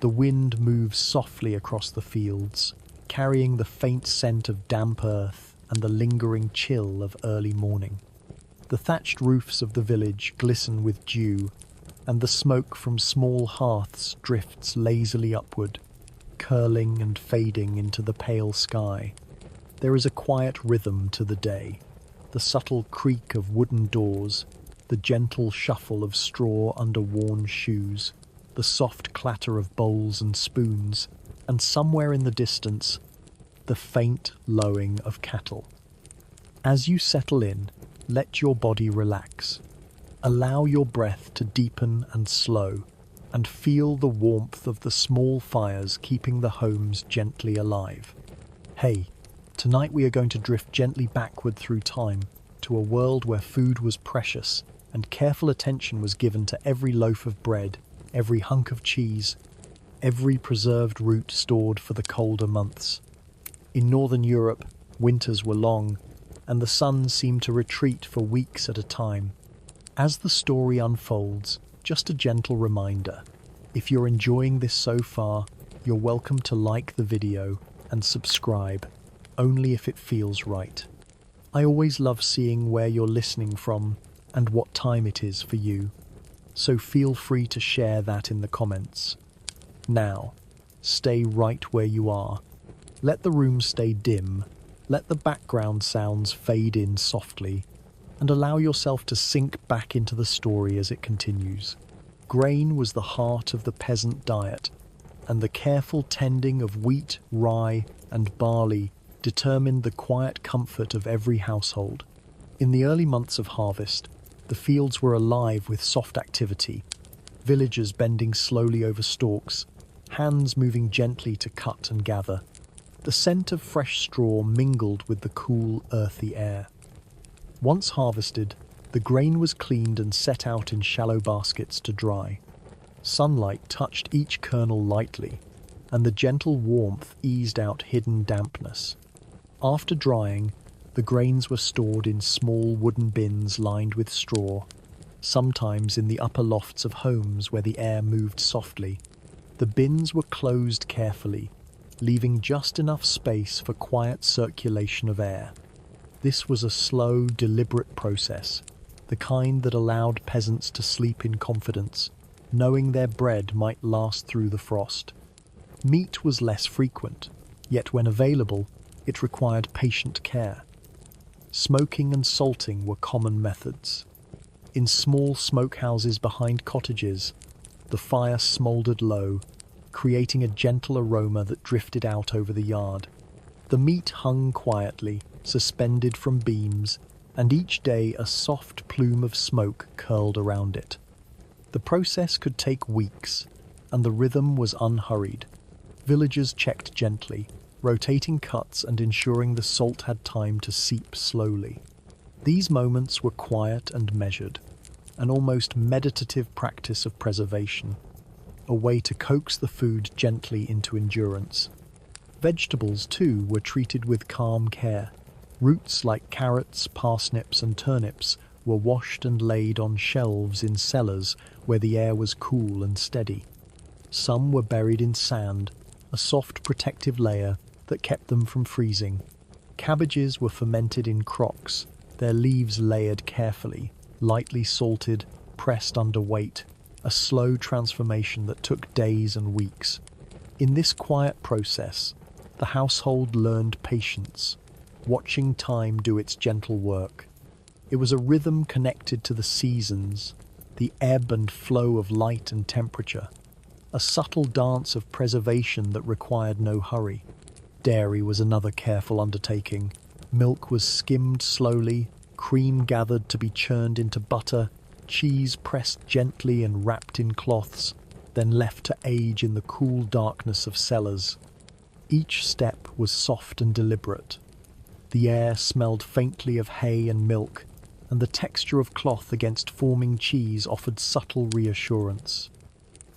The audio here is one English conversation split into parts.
The wind moves softly across the fields, carrying the faint scent of damp earth and the lingering chill of early morning. The thatched roofs of the village glisten with dew, and the smoke from small hearths drifts lazily upward, curling and fading into the pale sky. There is a quiet rhythm to the day, the subtle creak of wooden doors, the gentle shuffle of straw under worn shoes, the soft clatter of bowls and spoons, and somewhere in the distance, the faint lowing of cattle. As you settle in, let your body relax. Allow your breath to deepen and slow, and feel the warmth of the small fires keeping the homes gently alive. Hey, tonight we are going to drift gently backward through time to a world where food was precious and careful attention was given to every loaf of bread, every hunk of cheese, every preserved root stored for the colder months. In Northern Europe, winters were long, and the sun seemed to retreat for weeks at a time. As the story unfolds, just a gentle reminder, if you're enjoying this so far, you're welcome to like the video and subscribe, only if it feels right. I always love seeing where you're listening from and what time it is for you, so feel free to share that in the comments. Now, stay right where you are. Let the room stay dim, let the background sounds fade in softly, and allow yourself to sink back into the story as it continues. Grain was the heart of the peasant diet, and the careful tending of wheat, rye, and barley determined the quiet comfort of every household. In the early months of harvest, the fields were alive with soft activity, villagers bending slowly over stalks, hands moving gently to cut and gather. The scent of fresh straw mingled with the cool, earthy air. Once harvested, the grain was cleaned and set out in shallow baskets to dry. Sunlight touched each kernel lightly, and the gentle warmth eased out hidden dampness. After drying, the grains were stored in small wooden bins lined with straw, sometimes in the upper lofts of homes where the air moved softly. The bins were closed carefully, leaving just enough space for quiet circulation of air. This was a slow, deliberate process, the kind that allowed peasants to sleep in confidence, knowing their bread might last through the frost. Meat was less frequent, yet when available, it required patient care. Smoking and salting were common methods. In small smokehouses behind cottages, the fire smouldered low, creating a gentle aroma that drifted out over the yard. The meat hung quietly, suspended from beams, and each day a soft plume of smoke curled around it. The process could take weeks, and the rhythm was unhurried. Villagers checked gently, rotating cuts and ensuring the salt had time to seep slowly. These moments were quiet and measured, an almost meditative practice of preservation, a way to coax the food gently into endurance. Vegetables, too, were treated with calm care. Roots like carrots, parsnips, and turnips were washed and laid on shelves in cellars where the air was cool and steady. Some were buried in sand, a soft protective layer that kept them from freezing. Cabbages were fermented in crocks, their leaves layered carefully, lightly salted, pressed under weight, a slow transformation that took days and weeks. In this quiet process, the household learned patience, watching time do its gentle work. It was a rhythm connected to the seasons, the ebb and flow of light and temperature, a subtle dance of preservation that required no hurry. Dairy was another careful undertaking. Milk was skimmed slowly, cream gathered to be churned into butter, cheese pressed gently and wrapped in cloths, then left to age in the cool darkness of cellars. Each step was soft and deliberate. The air smelled faintly of hay and milk, and the texture of cloth against forming cheese offered subtle reassurance.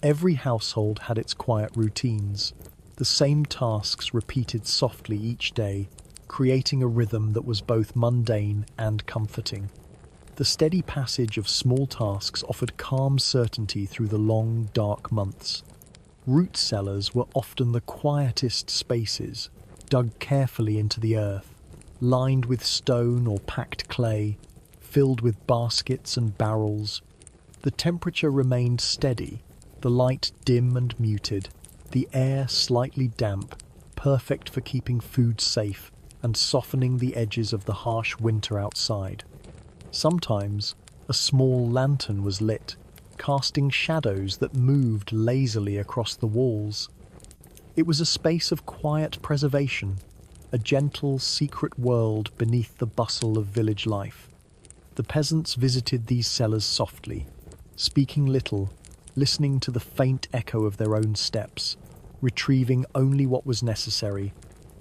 Every household had its quiet routines, the same tasks repeated softly each day, creating a rhythm that was both mundane and comforting. The steady passage of small tasks offered calm certainty through the long, dark months. Root cellars were often the quietest spaces, dug carefully into the earth, lined with stone or packed clay, filled with baskets and barrels. The temperature remained steady, the light dim and muted, the air slightly damp, perfect for keeping food safe and softening the edges of the harsh winter outside. Sometimes a small lantern was lit, casting shadows that moved lazily across the walls. It was a space of quiet preservation, a gentle, secret world beneath the bustle of village life. The peasants visited these cellars softly, speaking little, listening to the faint echo of their own steps, retrieving only what was necessary,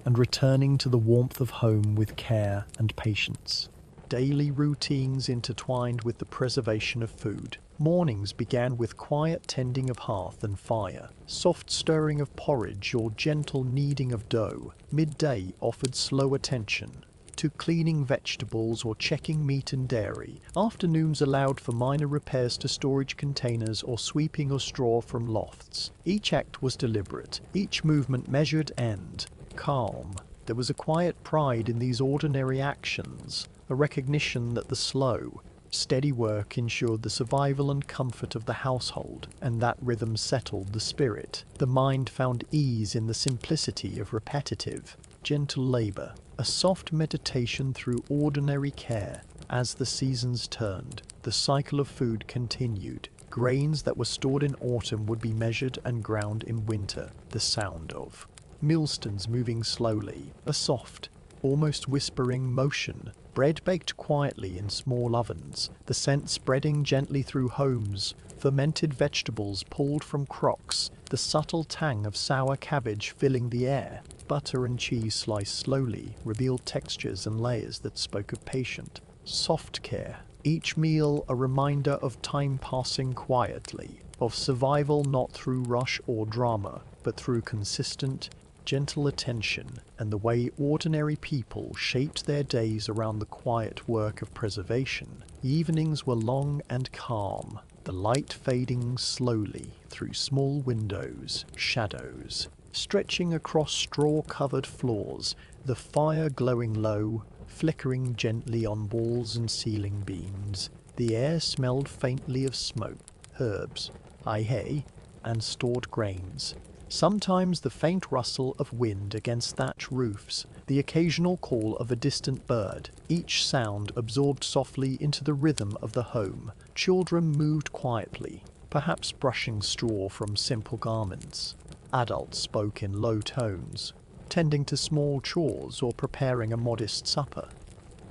and returning to the warmth of home with care and patience. Daily routines intertwined with the preservation of food. Mornings began with quiet tending of hearth and fire, soft stirring of porridge or gentle kneading of dough. Midday offered slow attention to cleaning vegetables or checking meat and dairy. Afternoons allowed for minor repairs to storage containers or sweeping of straw from lofts. Each act was deliberate, each movement measured and calm. There was a quiet pride in these ordinary actions, a recognition that the slow, steady work ensured the survival and comfort of the household, and that rhythm settled the spirit. The mind found ease in the simplicity of repetitive, gentle labor, a soft meditation through ordinary care. As the seasons turned, the cycle of food continued. Grains that were stored in autumn would be measured and ground in winter. The sound of millstones moving slowly, a soft, almost whispering motion. Bread baked quietly in small ovens, the scent spreading gently through homes. Fermented vegetables pulled from crocks, the subtle tang of sour cabbage filling the air. Butter and cheese sliced slowly revealed textures and layers that spoke of patient, soft care. Each meal a reminder of time passing quietly, of survival not through rush or drama, but through consistent, gentle attention, and the way ordinary people shaped their days around the quiet work of preservation. Evenings were long and calm, the light fading slowly through small windows, shadows stretching across straw-covered floors, the fire glowing low, flickering gently on walls and ceiling beams. The air smelled faintly of smoke, herbs, hay, and stored grains. Sometimes the faint rustle of wind against thatch roofs, the occasional call of a distant bird, each sound absorbed softly into the rhythm of the home. Children moved quietly, perhaps brushing straw from simple garments. Adults spoke in low tones, tending to small chores or preparing a modest supper.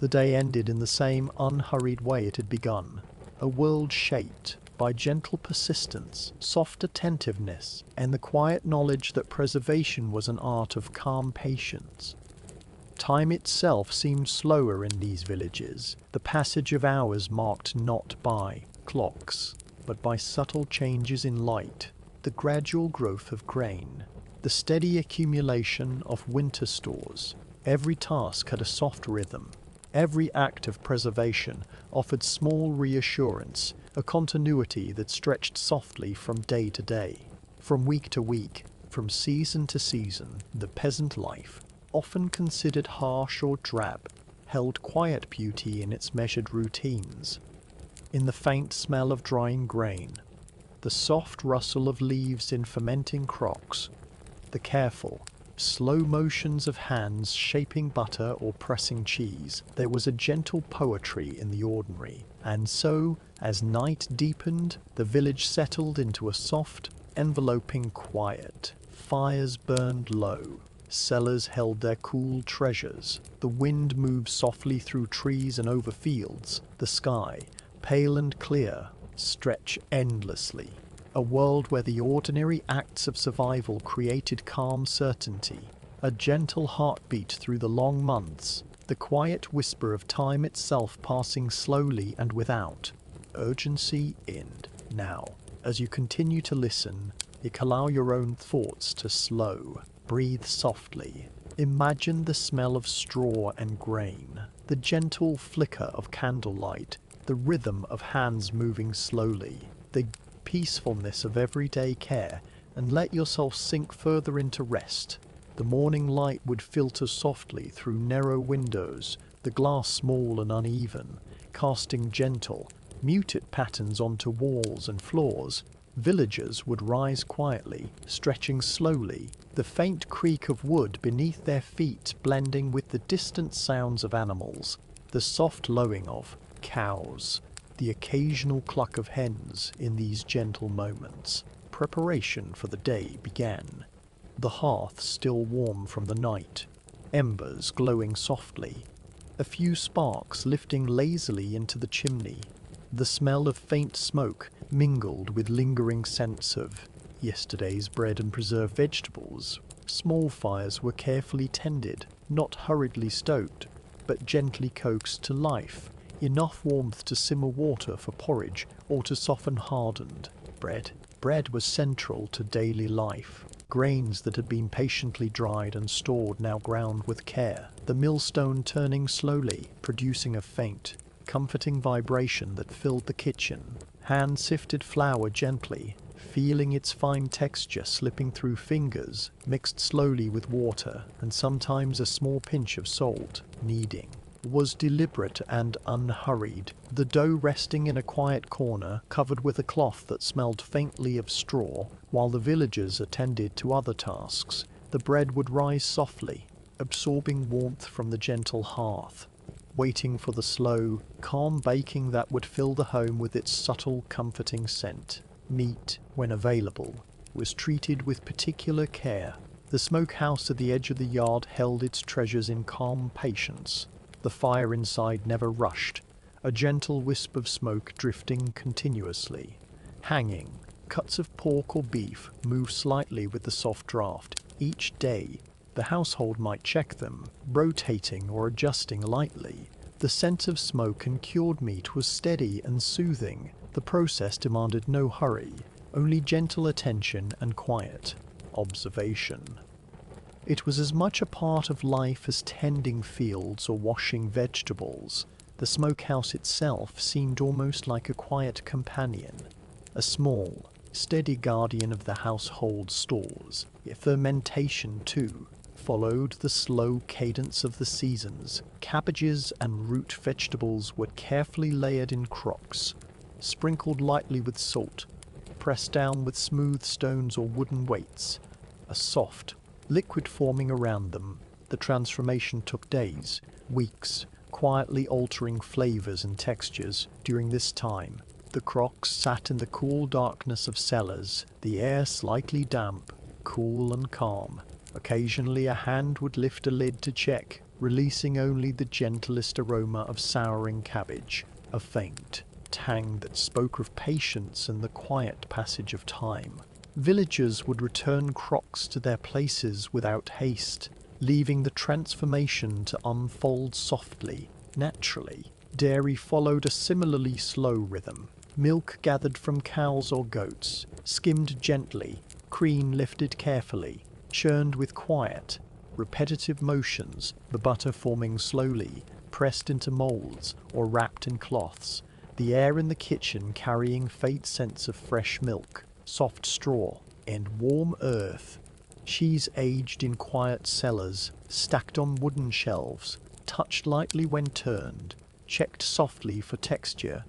The day ended in the same unhurried way it had begun, a world shaped by gentle persistence, soft attentiveness, and the quiet knowledge that preservation was an art of calm patience. Time itself seemed slower in these villages, the passage of hours marked not by clocks, but by subtle changes in light, the gradual growth of grain, the steady accumulation of winter stores. Every task had a soft rhythm. Every act of preservation offered small reassurance, a continuity that stretched softly from day to day, from week to week, from season to season. The peasant life, often considered harsh or drab, held quiet beauty in its measured routines. In the faint smell of drying grain, the soft rustle of leaves in fermenting crocks, the careful, slow motions of hands shaping butter or pressing cheese, there was a gentle poetry in the ordinary. And so, as night deepened, the village settled into a soft, enveloping quiet. Fires burned low. Cellars held their cool treasures. The wind moved softly through trees and over fields. The sky, pale and clear, stretched endlessly. A world where the ordinary acts of survival created calm certainty, a gentle heartbeat through the long months, the quiet whisper of time itself passing slowly and without urgency in. Now, as you continue to listen, allow your own thoughts to slow. Breathe softly. Imagine the smell of straw and grain, the gentle flicker of candlelight, the rhythm of hands moving slowly, the peacefulness of everyday care, and let yourself sink further into rest. The morning light would filter softly through narrow windows, the glass small and uneven, casting gentle, muted patterns onto walls and floors. Villagers would rise quietly, stretching slowly, the faint creak of wood beneath their feet blending with the distant sounds of animals, the soft lowing of cows, the occasional cluck of hens. In these gentle moments, preparation for the day began. The hearth still warm from the night, embers glowing softly, a few sparks lifting lazily into the chimney. The smell of faint smoke mingled with lingering scents of yesterday's bread and preserved vegetables. Small fires were carefully tended, not hurriedly stoked, but gently coaxed to life, enough warmth to simmer water for porridge or to soften hardened bread. Bread was central to daily life. Grains that had been patiently dried and stored now ground with care, the millstone turning slowly, producing a faint, comforting vibration that filled the kitchen. Hand sifted flour gently, feeling its fine texture slipping through fingers, mixed slowly with water and sometimes a small pinch of salt. Kneading was deliberate and unhurried, the dough resting in a quiet corner covered with a cloth that smelled faintly of straw. While the villagers attended to other tasks, the bread would rise softly, absorbing warmth from the gentle hearth, waiting for the slow, calm baking that would fill the home with its subtle, comforting scent. Meat, when available, was treated with particular care. The smokehouse at the edge of the yard held its treasures in calm patience. The fire inside never rushed, a gentle wisp of smoke drifting continuously. Hanging, cuts of pork or beef moved slightly with the soft draft. Each day, the household might check them, rotating or adjusting lightly. The scent of smoke and cured meat was steady and soothing. The process demanded no hurry, only gentle attention and quiet observation. It was as much a part of life as tending fields or washing vegetables. The smokehouse itself seemed almost like a quiet companion, a small, steady guardian of the household stores. Fermentation, too, followed the slow cadence of the seasons. Cabbages and root vegetables were carefully layered in crocks, sprinkled lightly with salt, pressed down with smooth stones or wooden weights, a soft liquid forming around them. The transformation took days, weeks, quietly altering flavors and textures. During this time, the crocks sat in the cool darkness of cellars, the air slightly damp, cool and calm. Occasionally a hand would lift a lid to check, releasing only the gentlest aroma of souring cabbage, a faint tang that spoke of patience and the quiet passage of time. Villagers would return crocks to their places without haste, leaving the transformation to unfold softly, naturally. Dairy followed a similarly slow rhythm. Milk gathered from cows or goats, skimmed gently, cream lifted carefully, churned with quiet, repetitive motions, the butter forming slowly, pressed into molds or wrapped in cloths, the air in the kitchen carrying faint scents of fresh milk, soft straw, and warm earth. Cheese aged in quiet cellars, stacked on wooden shelves, touched lightly when turned, checked softly for texture,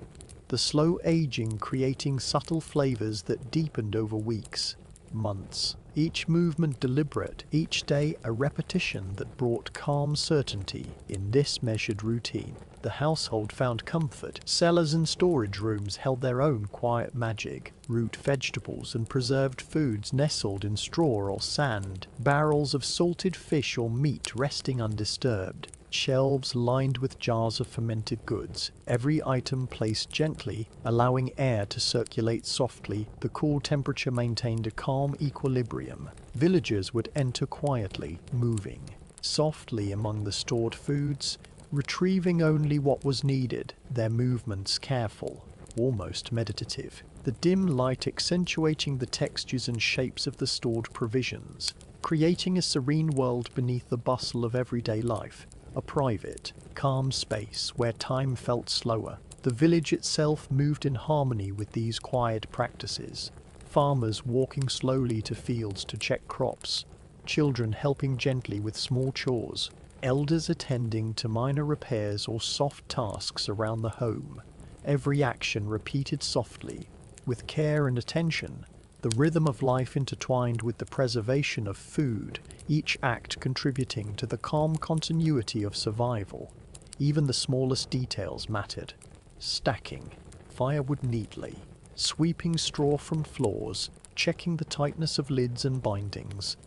the slow aging creating subtle flavors that deepened over weeks, months. Each movement deliberate, each day a repetition that brought calm certainty. In this measured routine, the household found comfort. Cellars and storage rooms held their own quiet magic. Root vegetables and preserved foods nestled in straw or sand. Barrels of salted fish or meat resting undisturbed. Shelves lined with jars of fermented goods, every item placed gently, allowing air to circulate softly. The cool temperature maintained a calm equilibrium. Villagers would enter quietly, moving softly among the stored foods, retrieving only what was needed, their movements careful, almost meditative. The dim light accentuating the textures and shapes of the stored provisions, creating a serene world beneath the bustle of everyday life. A private, calm space where time felt slower. The village itself moved in harmony with these quiet practices. farmers walking slowly to fields to check crops, children helping gently with small chores, elders attending to minor repairs or soft tasks around the home. Every action repeated softly, with care and attention, the rhythm of life intertwined with the preservation of food, each act contributing to the calm continuity of survival. Even the smallest details mattered. Stacking firewood neatly, sweeping straw from floors, checking the tightness of lids and bindings.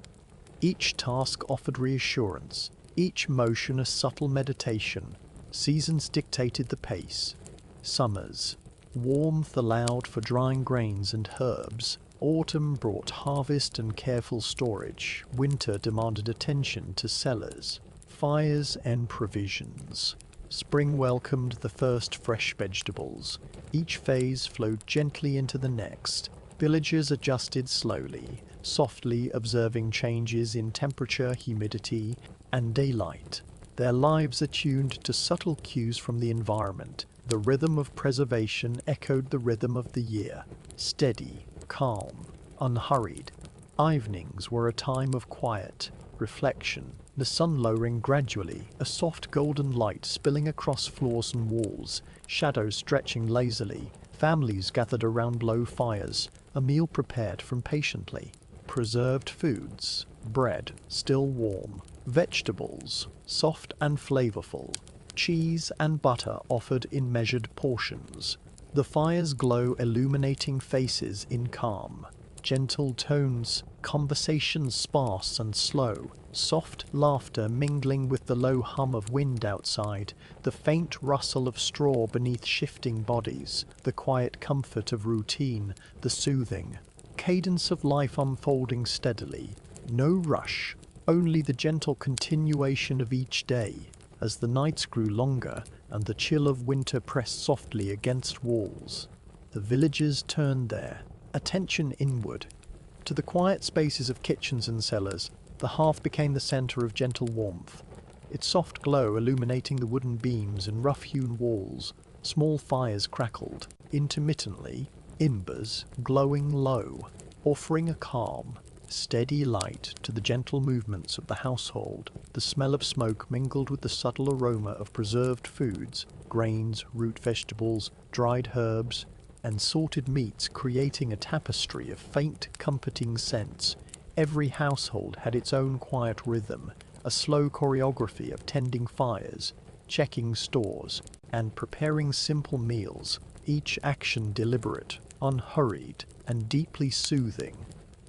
Each task offered reassurance, each motion a subtle meditation. Seasons dictated the pace. Summers, warmth allowed for drying grains and herbs. Autumn brought harvest and careful storage. Winter demanded attention to cellars, fires and provisions. Spring welcomed the first fresh vegetables. Each phase flowed gently into the next. Villagers adjusted slowly, softly observing changes in temperature, humidity, and daylight. Their lives attuned to subtle cues from the environment. The rhythm of preservation echoed the rhythm of the year. Steady, calm, unhurried. Evenings were a time of quiet, reflection. The sun lowering gradually, a soft golden light spilling across floors and walls, shadows stretching lazily. Families gathered around low fires, a meal prepared from patiently. Preserved foods, bread still warm, vegetables soft and flavorful, cheese and butter offered in measured portions. The fire's glow illuminating faces in calm, gentle tones, conversations sparse and slow, soft laughter mingling with the low hum of wind outside, the faint rustle of straw beneath shifting bodies, the quiet comfort of routine, the soothing cadence of life unfolding steadily. No rush, only the gentle continuation of each day. As the nights grew longer and the chill of winter pressed softly against walls, the villagers turned their attention inward. To the quiet spaces of kitchens and cellars, the hearth became the center of gentle warmth, its soft glow illuminating the wooden beams and rough-hewn walls. Small fires crackled, intermittently, embers glowing low, offering a calm, steady light to the gentle movements of the household. The smell of smoke mingled with the subtle aroma of preserved foods, grains, root vegetables, dried herbs, and salted meats, creating a tapestry of faint, comforting scents. Every household had its own quiet rhythm, a slow choreography of tending fires, checking stores, and preparing simple meals, each action deliberate, unhurried, and deeply soothing.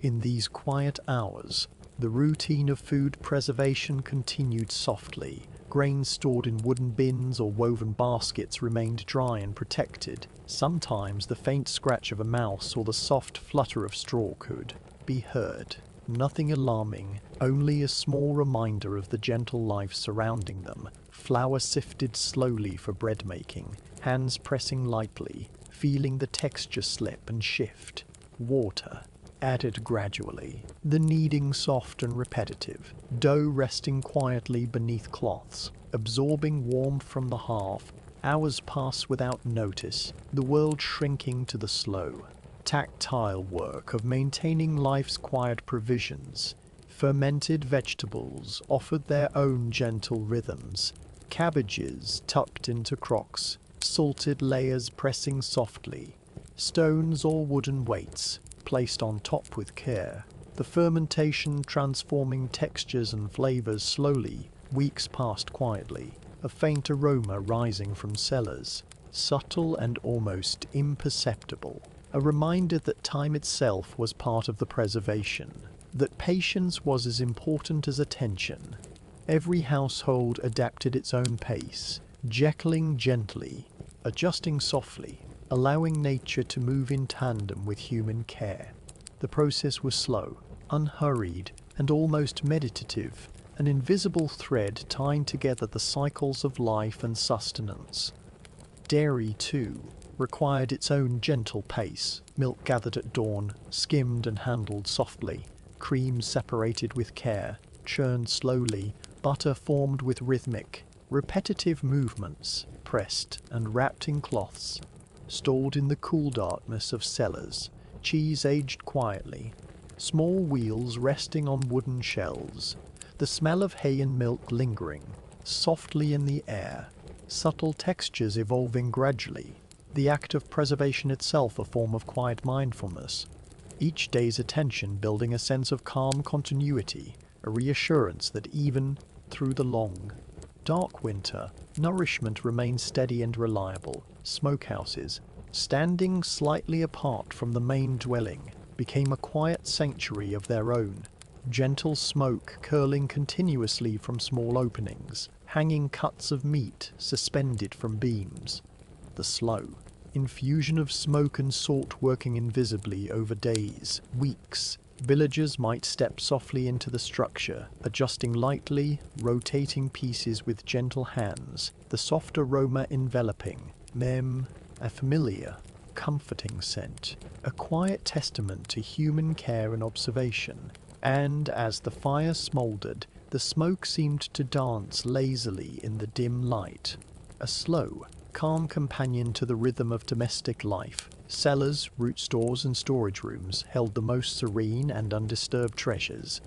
In these quiet hours, the routine of food preservation continued softly. Grains stored in wooden bins or woven baskets remained dry and protected. Sometimes the faint scratch of a mouse or the soft flutter of straw could be heard. Nothing alarming, only a small reminder of the gentle life surrounding them. Flour sifted slowly for bread making, hands pressing lightly, feeling the texture slip and shift. Water added gradually, the kneading soft and repetitive, dough resting quietly beneath cloths, absorbing warmth from the hearth. Hours pass without notice, the world shrinking to the slow, tactile work of maintaining life's quiet provisions. Fermented vegetables offered their own gentle rhythms, cabbages tucked into crocks, salted layers pressing softly, stones or wooden weights placed on top with care, the fermentation transforming textures and flavors slowly. Weeks passed quietly, a faint aroma rising from cellars, subtle and almost imperceptible, a reminder that time itself was part of the preservation, that patience was as important as attention. Every household adapted its own pace, jekyling gently, adjusting softly, allowing nature to move in tandem with human care. The process was slow, unhurried, and almost meditative, an invisible thread tying together the cycles of life and sustenance. Dairy, too, required its own gentle pace. Milk gathered at dawn, skimmed and handled softly, cream separated with care, churned slowly, butter formed with rhythmic, repetitive movements, pressed and wrapped in cloths, stored in the cool darkness of cellars. cheese aged quietly, small wheels resting on wooden shelves, the smell of hay and milk lingering softly in the air, subtle textures evolving gradually, the act of preservation itself a form of quiet mindfulness. Each day's attention building a sense of calm continuity, a reassurance that even through the long, dark winter, nourishment remains steady and reliable. Smokehouses, standing slightly apart from the main dwelling, became a quiet sanctuary of their own, gentle smoke curling continuously from small openings, hanging cuts of meat suspended from beams. The slow infusion of smoke and salt working invisibly over days, weeks. Villagers might step softly into the structure, adjusting lightly, rotating pieces with gentle hands, the soft aroma enveloping them, a familiar, comforting scent, a quiet testament to human care and observation. And as the fire smouldered, the smoke seemed to dance lazily in the dim light, a slow, calm companion to the rhythm of domestic life. Cellars, root stores and storage rooms held the most serene and undisturbed treasures,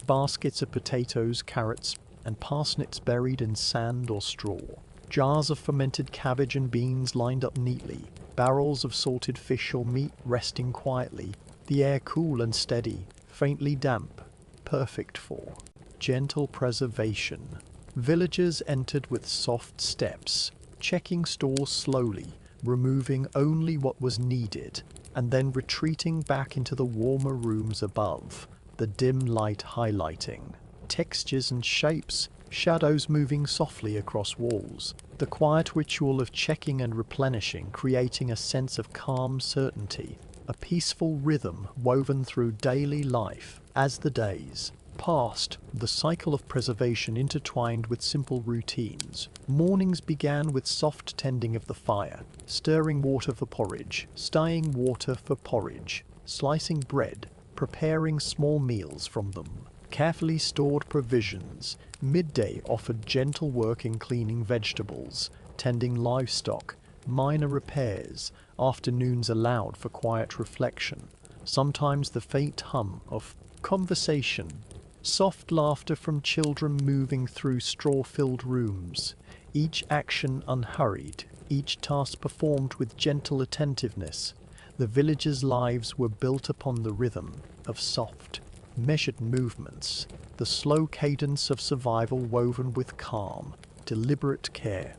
baskets of potatoes, carrots and parsnips buried in sand or straw, jars of fermented cabbage and beans lined up neatly, barrels of salted fish or meat resting quietly, the air cool and steady, faintly damp, perfect for gentle preservation. Villagers entered with soft steps, checking stores slowly, removing only what was needed, and then retreating back into the warmer rooms above, the dim light highlighting textures and shapes, shadows moving softly across walls, the quiet ritual of checking and replenishing creating a sense of calm certainty, a peaceful rhythm woven through daily life. As the days passed, the cycle of preservation intertwined with simple routines. Mornings began with soft tending of the fire, stirring water for porridge, stirring water for porridge, slicing bread, preparing small meals from them. Carefully stored provisions. Midday offered gentle work in cleaning vegetables, tending livestock, minor repairs. Afternoons allowed for quiet reflection, sometimes the faint hum of conversation, soft laughter from children moving through straw-filled rooms, each action unhurried, each task performed with gentle attentiveness. The villagers' lives were built upon the rhythm of soft, measured movements, the slow cadence of survival woven with calm, deliberate care.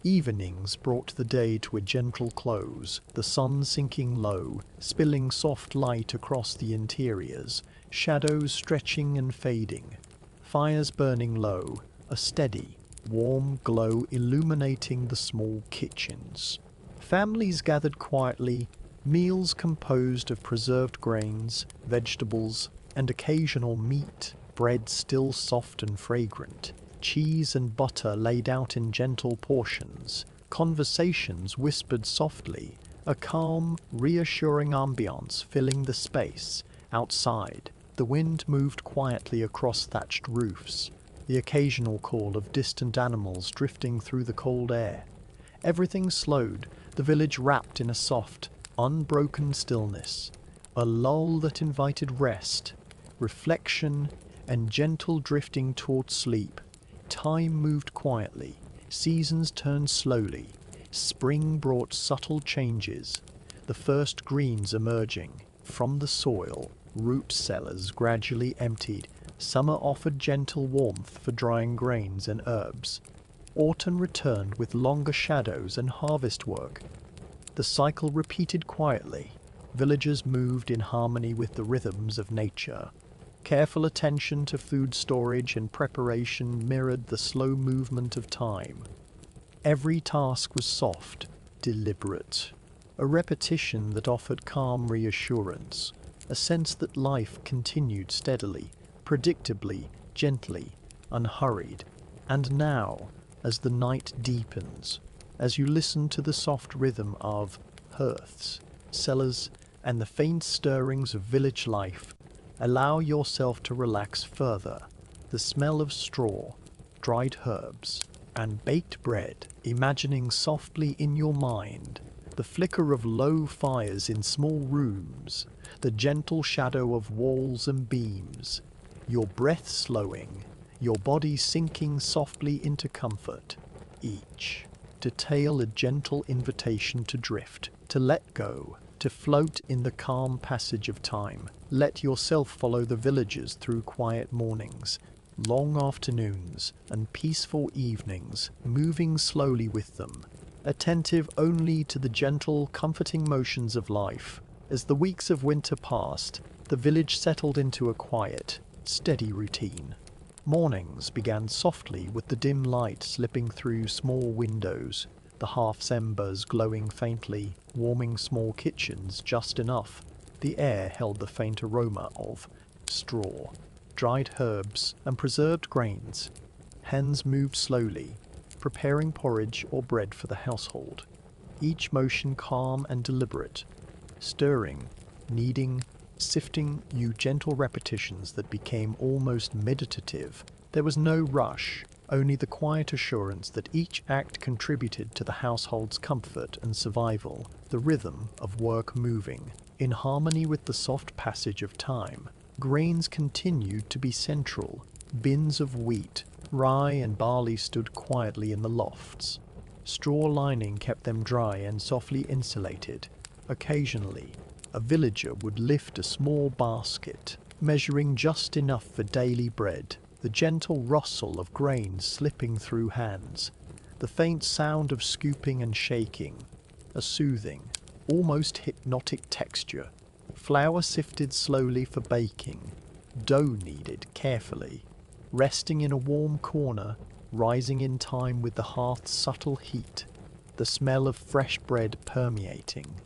Evenings brought the day to a gentle close, the sun sinking low, spilling soft light across the interiors, shadows stretching and fading, fires burning low, a steady, warm glow illuminating the small kitchens. Families gathered quietly, meals composed of preserved grains, vegetables, and occasional meat, bread still soft and fragrant, cheese and butter laid out in gentle portions, conversations whispered softly, a calm, reassuring ambience filling the space. Outside, the wind moved quietly across thatched roofs, the occasional call of distant animals drifting through the cold air. Everything slowed, the village wrapped in a soft, unbroken stillness, a lull that invited rest, reflection, and gentle drifting toward sleep. Time moved quietly, seasons turned slowly, spring brought subtle changes, the first greens emerging from the soil, root cellars gradually emptied, summer offered gentle warmth for drying grains and herbs. Autumn returned with longer shadows and harvest work. The cycle repeated quietly, villagers moved in harmony with the rhythms of nature. Careful attention to food storage and preparation mirrored the slow movement of time. Every task was soft, deliberate, a repetition that offered calm reassurance, a sense that life continued steadily, predictably, gently, unhurried. And now, as the night deepens, as you listen to the soft rhythm of hearths, cellars, and the faint stirrings of village life, allow yourself to relax further. The smell of straw, dried herbs, and baked bread, imagining softly in your mind the flicker of low fires in small rooms, the gentle shadow of walls and beams, your breath slowing, your body sinking softly into comfort, each detail a gentle invitation to drift, to let go, to float in the calm passage of time. Let yourself follow the villagers through quiet mornings, long afternoons, and peaceful evenings, moving slowly with them, attentive only to the gentle, comforting motions of life. As the weeks of winter passed, the village settled into a quiet, steady routine. Mornings began softly with the dim light slipping through small windows, the half-embers glowing faintly, warming small kitchens just enough. The air held the faint aroma of straw, dried herbs, and preserved grains. Hens moved slowly, preparing porridge or bread for the household, each motion calm and deliberate, stirring, kneading, sifting you gentle repetitions that became almost meditative. There was no rush, only the quiet assurance that each act contributed to the household's comfort and survival, the rhythm of work moving, in harmony with the soft passage of time. Grains continued to be central. Bins of wheat, rye and barley stood quietly in the lofts. Straw lining kept them dry and softly insulated. Occasionally, a villager would lift a small basket, measuring just enough for daily bread, the gentle rustle of grain slipping through hands, the faint sound of scooping and shaking, a soothing, almost hypnotic texture. Flour sifted slowly for baking, dough kneaded carefully, resting in a warm corner, rising in time with the hearth's subtle heat, the smell of fresh bread permeating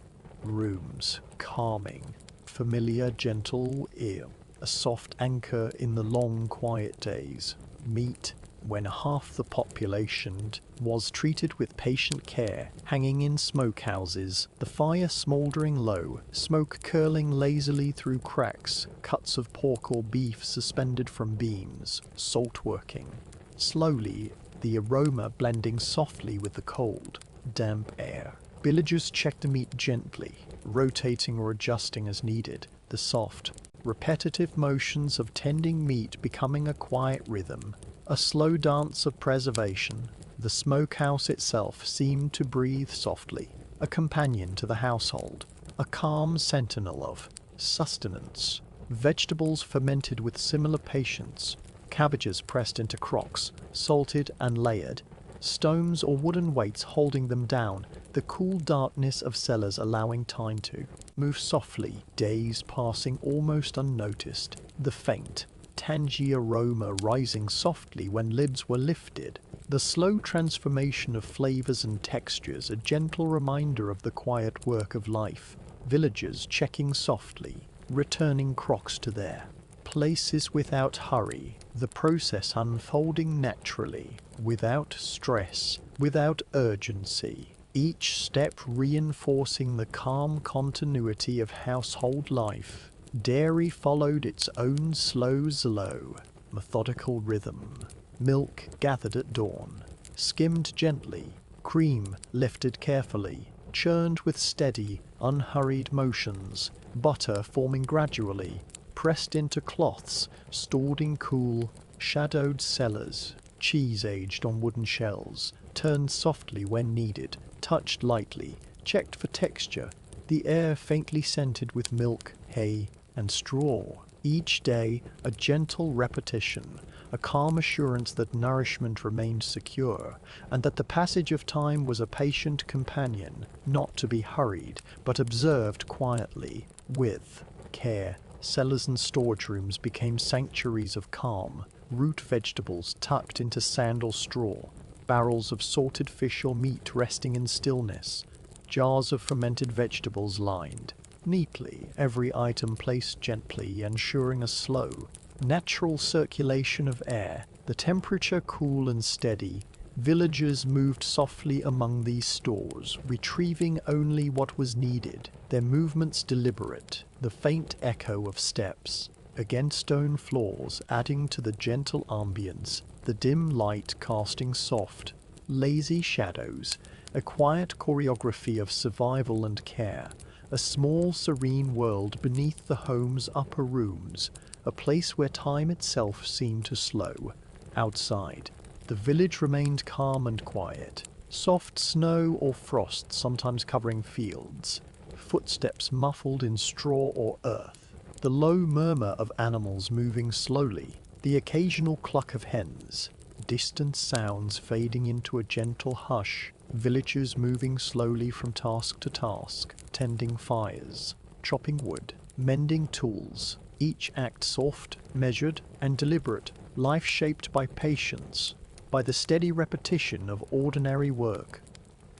rooms, calming, familiar, gentle ear, a soft anchor in the long, quiet days. Meat, when half the population was treated with patient care, hanging in smokehouses, the fire smouldering low, smoke curling lazily through cracks, cuts of pork or beef suspended from beams, salt working. Slowly, the aroma blending softly with the cold, damp air. Villagers checked the meat gently, rotating or adjusting as needed, the soft, repetitive motions of tending meat becoming a quiet rhythm, a slow dance of preservation. The smokehouse itself seemed to breathe softly, a companion to the household, a calm sentinel of sustenance. Vegetables fermented with similar patience, cabbages pressed into crocks, salted and layered, stones or wooden weights holding them down, the cool darkness of cellars allowing time to move softly, days passing almost unnoticed, the faint, tangy aroma rising softly when lids were lifted, the slow transformation of flavors and textures, a gentle reminder of the quiet work of life. Villagers checking softly, returning crocks to their places without hurry, the process unfolding naturally, without stress, without urgency, each step reinforcing the calm continuity of household life. Dairy followed its own slow, methodical rhythm. Milk gathered at dawn, skimmed gently, cream lifted carefully, churned with steady, unhurried motions, butter forming gradually, pressed into cloths, stored in cool, shadowed cellars, cheese aged on wooden shells, turned softly when needed, touched lightly, checked for texture, the air faintly scented with milk, hay, and straw. Each day a gentle repetition, a calm assurance that nourishment remained secure, and that the passage of time was a patient companion, not to be hurried, but observed quietly, with care. Cellars and storage rooms became sanctuaries of calm, root vegetables tucked into sandal straw, barrels of salted fish or meat resting in stillness, jars of fermented vegetables lined neatly, every item placed gently, ensuring a slow, natural circulation of air, the temperature cool and steady. Villagers moved softly among these stores, retrieving only what was needed, their movements deliberate, the faint echo of steps against stone floors adding to the gentle ambience, the dim light casting soft, lazy shadows, a quiet choreography of survival and care, a small serene world beneath the home's upper rooms, a place where time itself seemed to slow. Outside, the village remained calm and quiet, soft snow or frost sometimes covering fields, footsteps muffled in straw or earth, the low murmur of animals moving slowly, the occasional cluck of hens, distant sounds fading into a gentle hush, villagers moving slowly from task to task, tending fires, chopping wood, mending tools, each act soft, measured, and deliberate, life shaped by patience, by the steady repetition of ordinary work,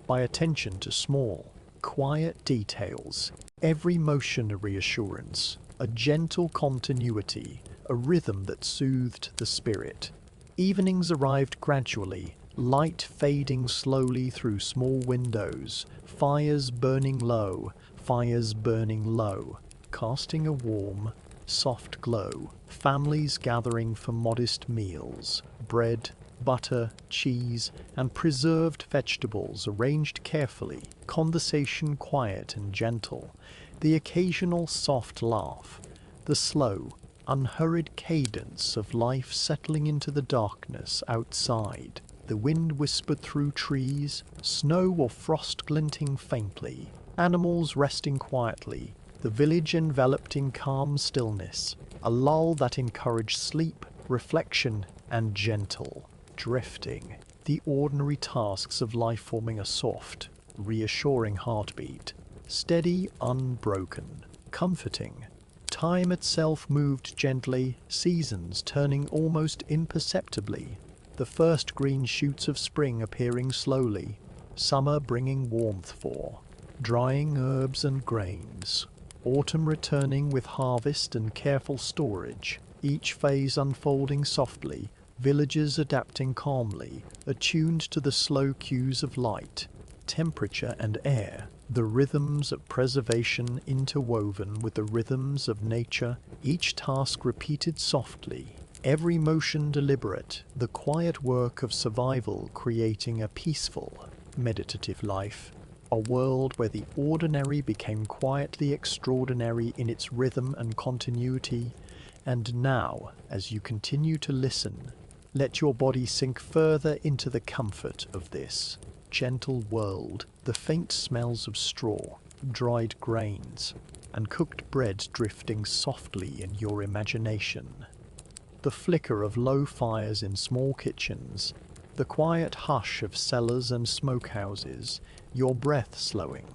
by attention to small, quiet details, every motion a reassurance, a gentle continuity, a rhythm that soothed the spirit. Evenings arrived gradually, light fading slowly through small windows, fires burning low, casting a warm, soft glow, families gathering for modest meals, bread, butter, cheese, and preserved vegetables arranged carefully, conversation quiet and gentle, the occasional soft laugh, the slow, unhurried cadence of life settling into the darkness outside. The wind whispered through trees, snow or frost glinting faintly, animals resting quietly, the village enveloped in calm stillness, a lull that encouraged sleep, reflection, and gentle drifting, the ordinary tasks of life forming a soft, reassuring heartbeat, steady, unbroken, comforting. Time itself moved gently, seasons turning almost imperceptibly, the first green shoots of spring appearing slowly, summer bringing warmth for drying herbs and grains, autumn returning with harvest and careful storage, each phase unfolding softly, villagers adapting calmly, attuned to the slow cues of light, temperature and air, the rhythms of preservation interwoven with the rhythms of nature, each task repeated softly, every motion deliberate, the quiet work of survival creating a peaceful, meditative life, a world where the ordinary became quietly extraordinary in its rhythm and continuity. And now, as you continue to listen, let your body sink further into the comfort of this gentle world, the faint smells of straw, dried grains, and cooked bread drifting softly in your imagination. The flicker of low fires in small kitchens, the quiet hush of cellars and smokehouses, your breath slowing,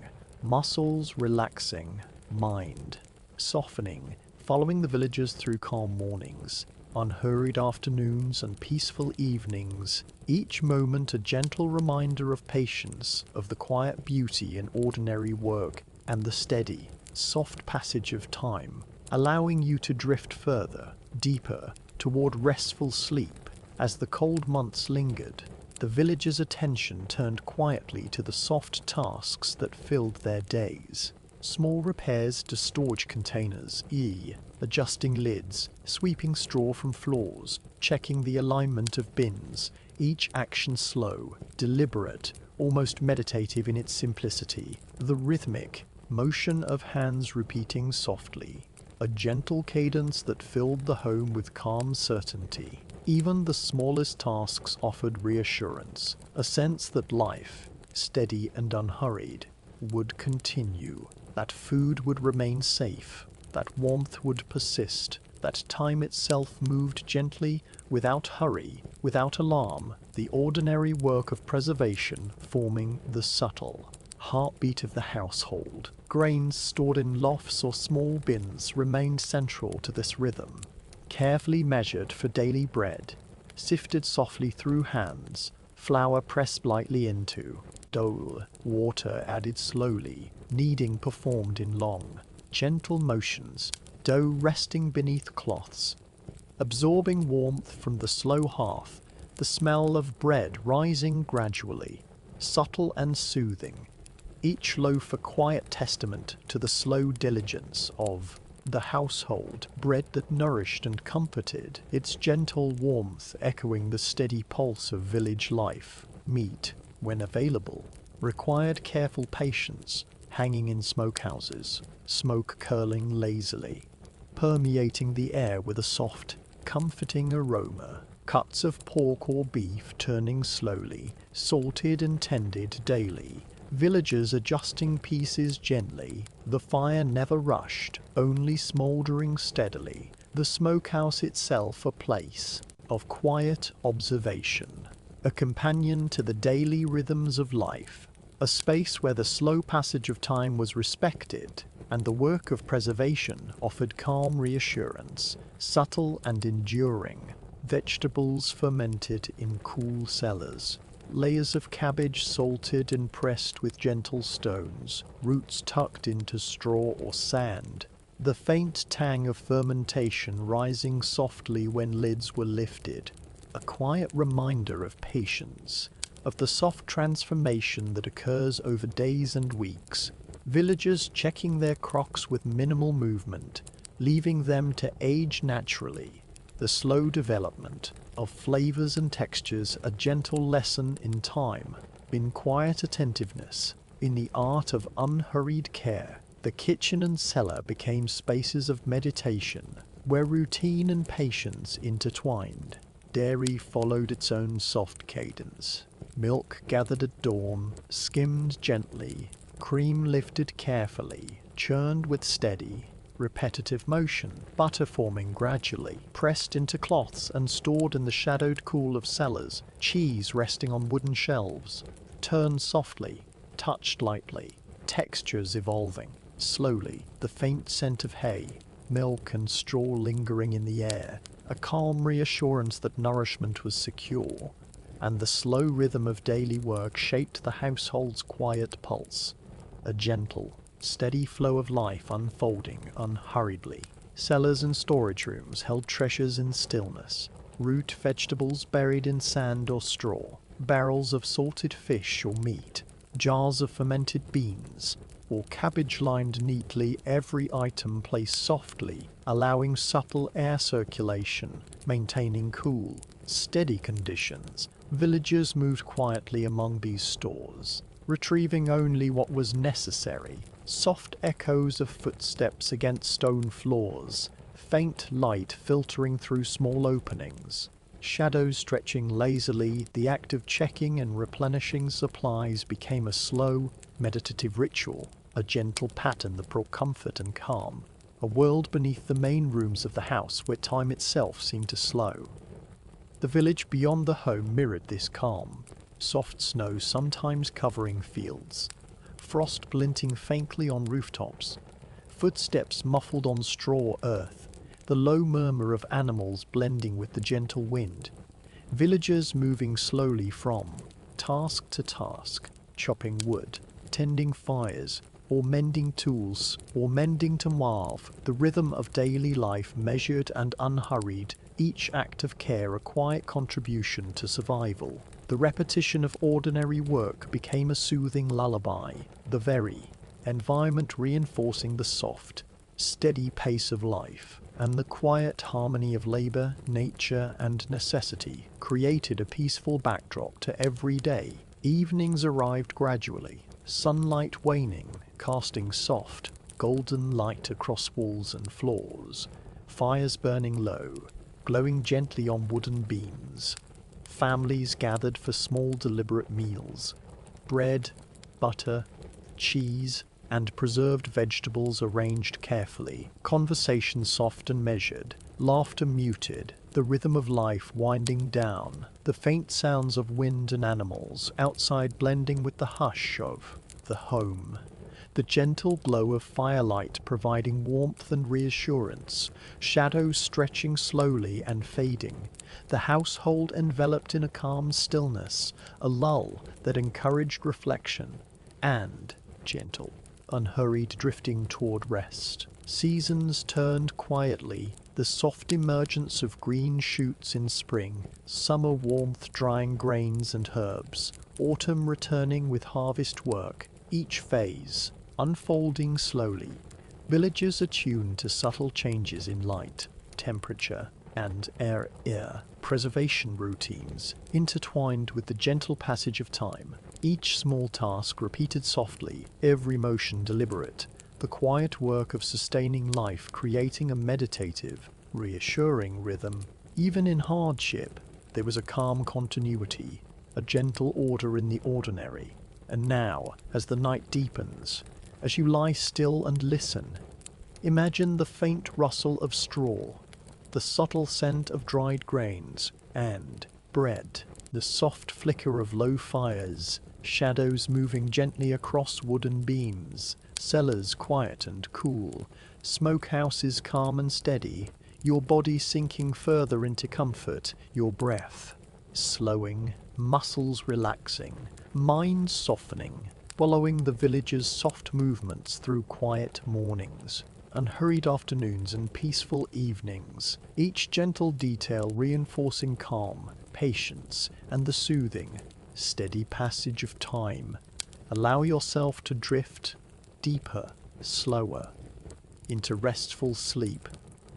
muscles relaxing, mind softening, following the villagers through calm mornings, unhurried afternoons and peaceful evenings, each moment a gentle reminder of patience, of the quiet beauty in ordinary work, and the steady, soft passage of time, allowing you to drift further, deeper, toward restful sleep. As the cold months lingered, the villagers' attention turned quietly to the soft tasks that filled their days. Small repairs to storage containers, adjusting lids, sweeping straw from floors, checking the alignment of bins, each action slow, deliberate, almost meditative in its simplicity, the rhythmic motion of hands repeating softly, a gentle cadence that filled the home with calm certainty. Even the smallest tasks offered reassurance, a sense that life, steady and unhurried, would continue, that food would remain safe, that warmth would persist, that time itself moved gently, without hurry, without alarm, the ordinary work of preservation forming the subtle heartbeat of the household. Grains stored in lofts or small bins remained central to this rhythm, carefully measured for daily bread, sifted softly through hands, flour pressed lightly into, dough, water added slowly, kneading performed in long, gentle motions, dough resting beneath cloths, absorbing warmth from the slow hearth, the smell of bread rising gradually, subtle and soothing, each loaf a quiet testament to the slow diligence of the household, bread that nourished and comforted, its gentle warmth echoing the steady pulse of village life, meat, when available, required careful patience, hanging in smokehouses, smoke curling lazily, permeating the air with a soft, comforting aroma. Cuts of pork or beef turning slowly, salted and tended daily. Villagers adjusting pieces gently. The fire never rushed, only smouldering steadily. The smokehouse itself a place of quiet observation, a companion to the daily rhythms of life, a space where the slow passage of time was respected, and the work of preservation offered calm reassurance, subtle and enduring. Vegetables fermented in cool cellars, layers of cabbage salted and pressed with gentle stones, roots tucked into straw or sand, the faint tang of fermentation rising softly when lids were lifted, a quiet reminder of patience, of the soft transformation that occurs over days and weeks, villagers checking their crocks with minimal movement, leaving them to age naturally. The slow development of flavors and textures, a gentle lesson in time, in quiet attentiveness, in the art of unhurried care. The kitchen and cellar became spaces of meditation, where routine and patience intertwined. Dairy followed its own soft cadence. Milk gathered at dawn, skimmed gently, cream lifted carefully, churned with steady, repetitive motion, butter forming gradually, pressed into cloths and stored in the shadowed cool of cellars, cheese resting on wooden shelves, turned softly, touched lightly, textures evolving, slowly, the faint scent of hay, milk and straw lingering in the air, a calm reassurance that nourishment was secure, and the slow rhythm of daily work shaped the household's quiet pulse, a gentle, steady flow of life unfolding unhurriedly. Cellars and storage rooms held treasures in stillness, root vegetables buried in sand or straw, barrels of salted fish or meat, jars of fermented beans, or cabbage lined neatly, every item placed softly, allowing subtle air circulation, maintaining cool, steady conditions. Villagers moved quietly among these stores, retrieving only what was necessary. Soft echoes of footsteps against stone floors, faint light filtering through small openings, shadows stretching lazily. The act of checking and replenishing supplies became a slow, meditative ritual, a gentle pattern that brought comfort and calm, a world beneath the main rooms of the house where time itself seemed to slow. The village beyond the home mirrored this calm, soft snow sometimes covering fields, frost glinting faintly on rooftops, footsteps muffled on straw earth, the low murmur of animals blending with the gentle wind, villagers moving slowly from task to task, chopping wood, tending fires, or mending tools, or mending to marve, the rhythm of daily life measured and unhurried, each act of care a quiet contribution to survival. The repetition of ordinary work became a soothing lullaby, the very environment reinforcing the soft, steady pace of life, and the quiet harmony of labor, nature, and necessity created a peaceful backdrop to every day. Evenings arrived gradually, sunlight waning, casting soft, golden light across walls and floors, fires burning low, glowing gently on wooden beams. Families gathered for small deliberate meals. Bread, butter, cheese, and preserved vegetables arranged carefully. Conversation soft and measured, laughter muted, the rhythm of life winding down, the faint sounds of wind and animals outside blending with the hush of the home. The gentle glow of firelight providing warmth and reassurance, shadows stretching slowly and fading, the household enveloped in a calm stillness, a lull that encouraged reflection, and gentle, unhurried drifting toward rest. Seasons turned quietly, the soft emergence of green shoots in spring, summer warmth drying grains and herbs, autumn returning with harvest work, each phase unfolding slowly, villagers attuned to subtle changes in light, temperature, and air preservation routines, intertwined with the gentle passage of time. Each small task repeated softly, every motion deliberate, the quiet work of sustaining life, creating a meditative, reassuring rhythm. Even in hardship, there was a calm continuity, a gentle order in the ordinary. And now, as the night deepens, as you lie still and listen, imagine the faint rustle of straw, the subtle scent of dried grains and bread, the soft flicker of low fires, shadows moving gently across wooden beams, cellars quiet and cool, smokehouses calm and steady, your body sinking further into comfort, your breath slowing, muscles relaxing, mind softening, following the village's soft movements through quiet mornings, unhurried afternoons and peaceful evenings, each gentle detail reinforcing calm, patience, and the soothing, steady passage of time. Allow yourself to drift deeper, slower, into restful sleep.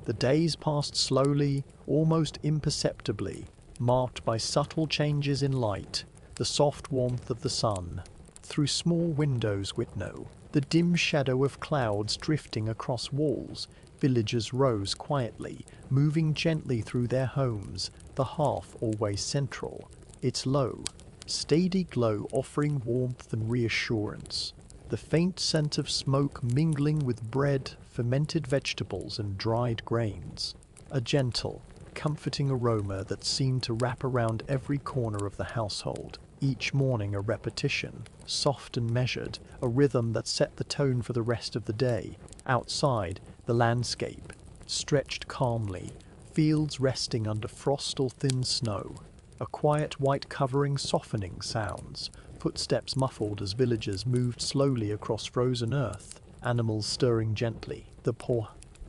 The days passed slowly, almost imperceptibly, marked by subtle changes in light, the soft warmth of the sun. Through small windows window, the dim shadow of clouds drifting across walls, villagers rose quietly, moving gently through their homes, the hearth always central, its low, steady glow offering warmth and reassurance. The faint scent of smoke mingling with bread, fermented vegetables and dried grains. A gentle, comforting aroma that seemed to wrap around every corner of the household. Each morning a repetition, soft and measured, a rhythm that set the tone for the rest of the day. Outside, the landscape stretched calmly, fields resting under frost or thin snow. A quiet white covering softening sounds, footsteps muffled as villagers moved slowly across frozen earth, animals stirring gently, the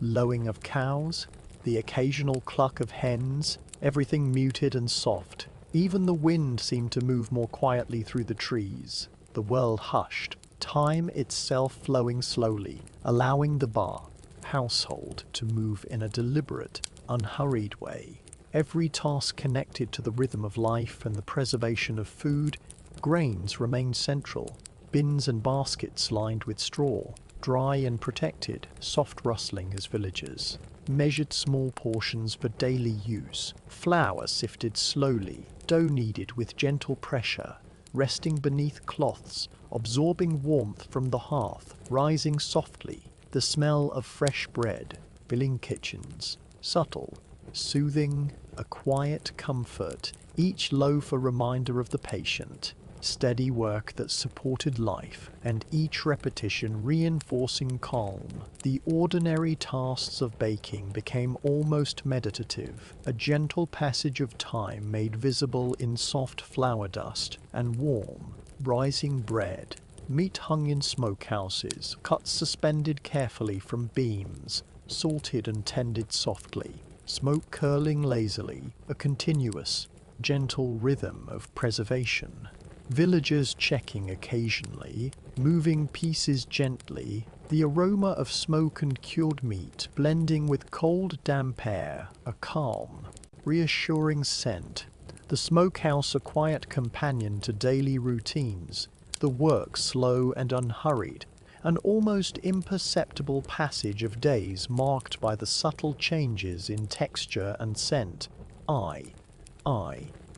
lowing of cows, the occasional cluck of hens, everything muted and soft. Even the wind seemed to move more quietly through the trees. The world hushed, time itself flowing slowly, allowing the household to move in a deliberate, unhurried way. Every task connected to the rhythm of life and the preservation of food. Grains remained central, bins and baskets lined with straw, dry and protected, soft rustling as villagers measured small portions for daily use. Flour sifted slowly, dough kneaded with gentle pressure, resting beneath cloths, absorbing warmth from the hearth, rising softly, the smell of fresh bread, filling kitchens, subtle, soothing, a quiet comfort, each loaf a reminder of the patient, steady work that supported life, and each repetition reinforcing calm. The ordinary tasks of baking became almost meditative, a gentle passage of time made visible in soft flour dust and warm, rising bread. Meat hung in smokehouses, cuts suspended carefully from beams, salted and tended softly, smoke curling lazily, a continuous, gentle rhythm of preservation. Villagers checking occasionally, moving pieces gently, the aroma of smoke and cured meat blending with cold damp air, a calm, reassuring scent. The smokehouse a quiet companion to daily routines, the work slow and unhurried, an almost imperceptible passage of days marked by the subtle changes in texture and scent.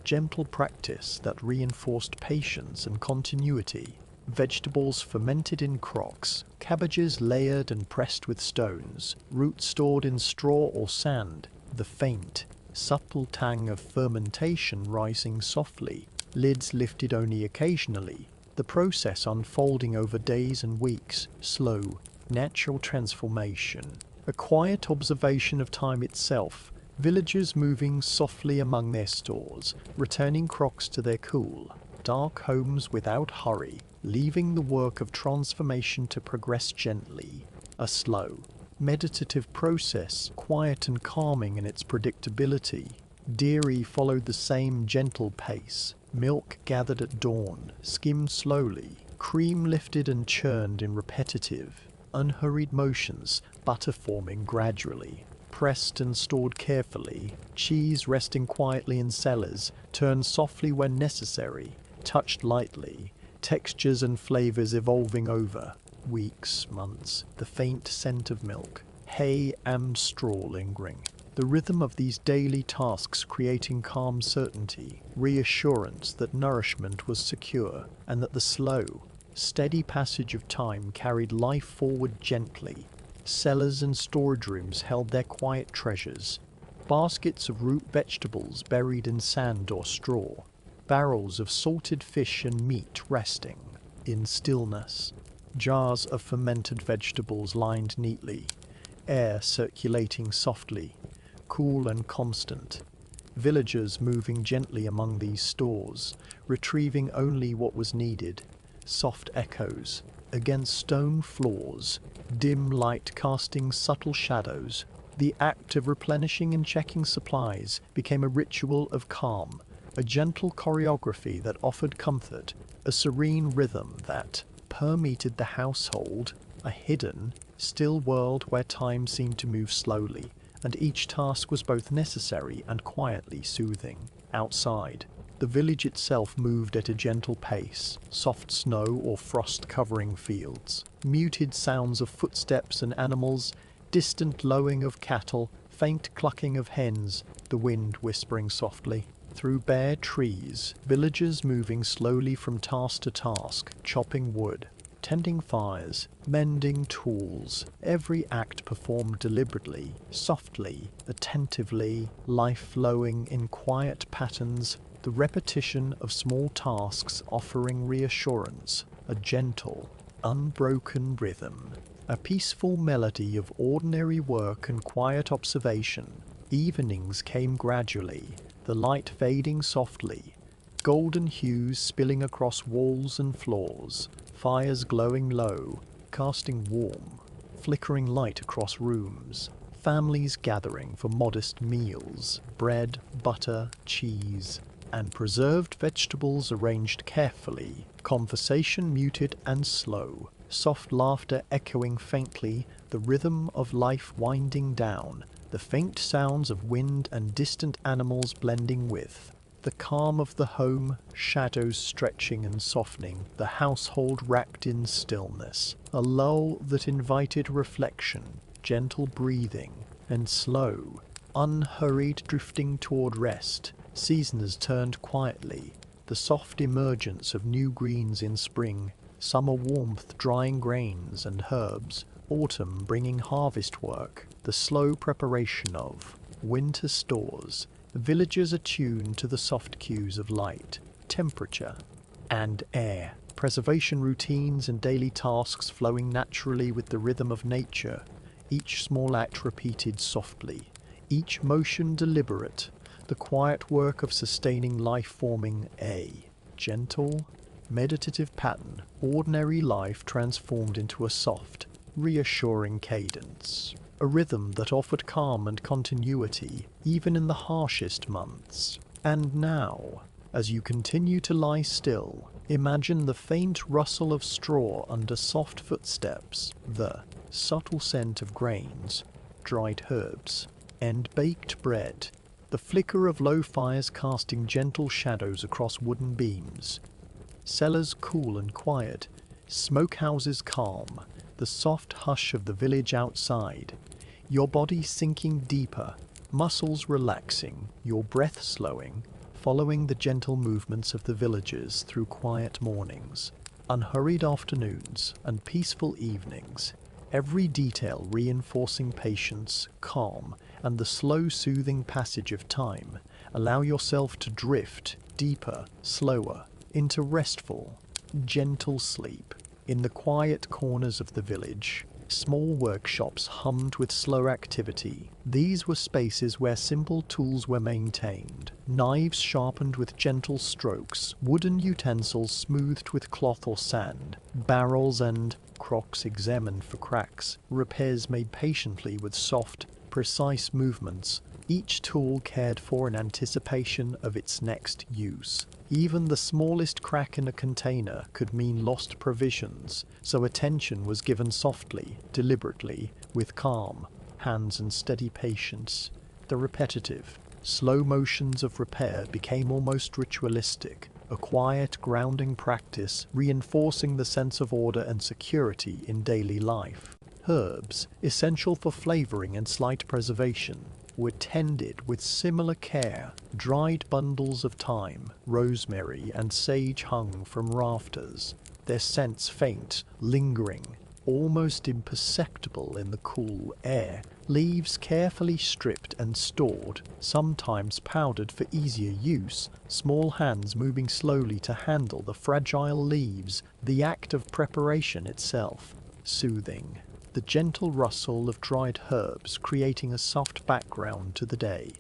Gentle practice that reinforced patience and continuity. Vegetables fermented in crocks, cabbages layered and pressed with stones, roots stored in straw or sand, the faint, subtle tang of fermentation rising softly, lids lifted only occasionally, the process unfolding over days and weeks, slow, natural transformation, a quiet observation of time itself. Villagers moving softly among their stores, returning crocks to their cool, dark homes without hurry, leaving the work of transformation to progress gently. A slow, meditative process, quiet and calming in its predictability. Dairy followed the same gentle pace. Milk gathered at dawn, skimmed slowly, cream lifted and churned in repetitive, unhurried motions, butter forming gradually. Pressed and stored carefully, cheese resting quietly in cellars, turned softly when necessary, touched lightly, textures and flavors evolving over weeks, months, the faint scent of milk, hay and straw lingering. The rhythm of these daily tasks creating calm certainty, reassurance that nourishment was secure, and that the slow, steady passage of time carried life forward gently. Cellars and storage rooms held their quiet treasures, baskets of root vegetables buried in sand or straw, barrels of salted fish and meat resting in stillness, jars of fermented vegetables lined neatly, air circulating softly, cool and constant. Villagers moving gently among these stores, retrieving only what was needed, soft echoes against stone floors, dim light casting subtle shadows. The act of replenishing and checking supplies became a ritual of calm, a gentle choreography that offered comfort, a serene rhythm that permeated the household, a hidden, still world where time seemed to move slowly, and each task was both necessary and quietly soothing. Outside, the village itself moved at a gentle pace, soft snow or frost covering fields, muted sounds of footsteps and animals, distant lowing of cattle, faint clucking of hens, the wind whispering softly. Through bare trees, villagers moving slowly from task to task, chopping wood, tending fires, mending tools, every act performed deliberately, softly, attentively, life flowing in quiet patterns, the repetition of small tasks offering reassurance, a gentle, unbroken rhythm, a peaceful melody of ordinary work and quiet observation. Evenings came gradually, the light fading softly, golden hues spilling across walls and floors, fires glowing low, casting warm, flickering light across rooms, families gathering for modest meals, bread, butter, cheese, and preserved vegetables arranged carefully, conversation muted and slow, soft laughter echoing faintly, the rhythm of life winding down, the faint sounds of wind and distant animals blending with the calm of the home, shadows stretching and softening, the household wrapped in stillness, a lull that invited reflection, gentle breathing, and slow, unhurried drifting toward rest. Seasons turned quietly, the soft emergence of new greens in spring, summer warmth drying grains and herbs, autumn bringing harvest work, the slow preparation of winter stores, villagers attuned to the soft cues of light, temperature, and air, preservation routines and daily tasks flowing naturally with the rhythm of nature, each small act repeated softly, each motion deliberate, the quiet work of sustaining life forming a gentle, meditative pattern, ordinary life transformed into a soft, reassuring cadence, a rhythm that offered calm and continuity even in the harshest months. And now, as you continue to lie still, imagine the faint rustle of straw under soft footsteps, the subtle scent of grains, dried herbs, and baked bread, the flicker of low fires casting gentle shadows across wooden beams, cellars cool and quiet, smokehouses calm, the soft hush of the village outside, your body sinking deeper, muscles relaxing, your breath slowing, following the gentle movements of the villagers through quiet mornings, unhurried afternoons, and peaceful evenings, every detail reinforcing patience, calm, and the slow soothing passage of time. Allow yourself to drift deeper, slower, into restful, gentle sleep. In the quiet corners of the village, small workshops hummed with slow activity. These were spaces where simple tools were maintained, knives sharpened with gentle strokes, wooden utensils smoothed with cloth or sand, barrels and crocks examined for cracks, repairs made patiently with soft, precise movements, each tool cared for in anticipation of its next use. Even the smallest crack in a container could mean lost provisions, so attention was given softly, deliberately, with calm hands and steady patience. The repetitive, slow motions of repair became almost ritualistic, a quiet, grounding practice reinforcing the sense of order and security in daily life. Herbs, essential for flavoring and slight preservation, were tended with similar care. Dried bundles of thyme, rosemary, and sage hung from rafters, their scents faint, lingering, almost imperceptible in the cool air. Leaves carefully stripped and stored, sometimes powdered for easier use, small hands moving slowly to handle the fragile leaves, the act of preparation itself, soothing. The gentle rustle of dried herbs creating a soft background to the day.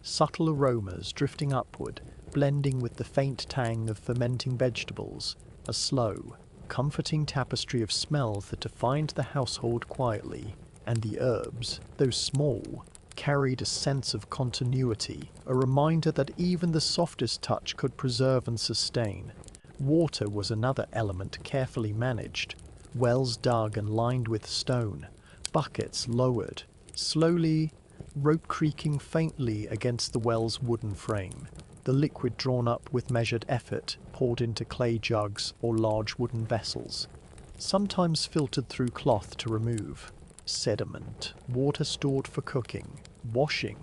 Subtle aromas drifting upward, blending with the faint tang of fermenting vegetables. A slow, comforting tapestry of smells that defined the household quietly. And the herbs, though small, carried a sense of continuity, a reminder that even the softest touch could preserve and sustain. Water was another element carefully managed. Wells dug and lined with stone, buckets lowered, slowly, rope creaking faintly against the well's wooden frame. The liquid drawn up with measured effort, poured into clay jugs or large wooden vessels, sometimes filtered through cloth to remove sediment, water stored for cooking, washing,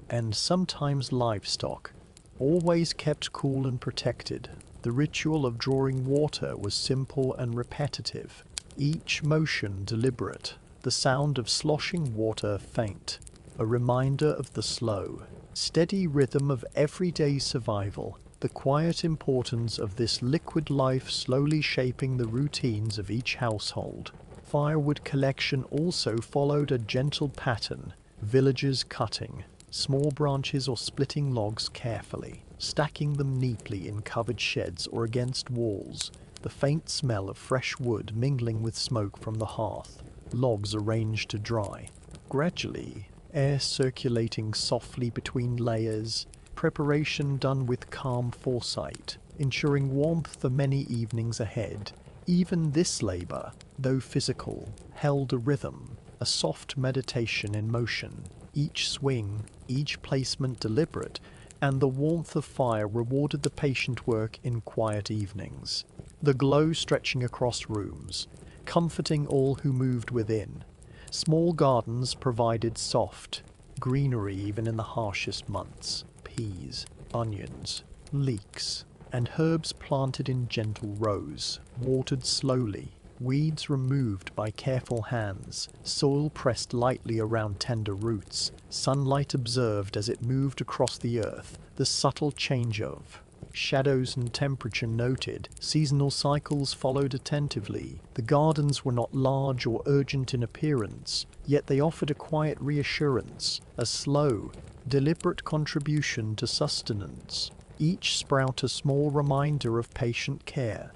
and sometimes livestock, always kept cool and protected. The ritual of drawing water was simple and repetitive, each motion deliberate, the sound of sloshing water faint, a reminder of the slow, steady rhythm of everyday survival, the quiet importance of this liquid life slowly shaping the routines of each household. Firewood collection also followed a gentle pattern, villagers cutting small branches or splitting logs carefully, stacking them neatly in covered sheds or against walls, the faint smell of fresh wood mingling with smoke from the hearth, logs arranged to dry. Gradually, air circulating softly between layers, preparation done with calm foresight, ensuring warmth for many evenings ahead. Even this labor, though physical, held a rhythm, a soft meditation in motion, each swing, each placement deliberate, and the warmth of fire rewarded the patient work in quiet evenings, the glow stretching across rooms, comforting all who moved within. Small gardens provided soft greenery even in the harshest months, peas, onions, leeks, and herbs planted in gentle rows, watered slowly, weeds removed by careful hands, soil pressed lightly around tender roots, sunlight observed as it moved across the earth, the subtle change of shadows and temperature noted, seasonal cycles followed attentively. The gardens were not large or urgent in appearance, yet they offered a quiet reassurance, a slow, deliberate contribution to sustenance. Each sprout a small reminder of patient care,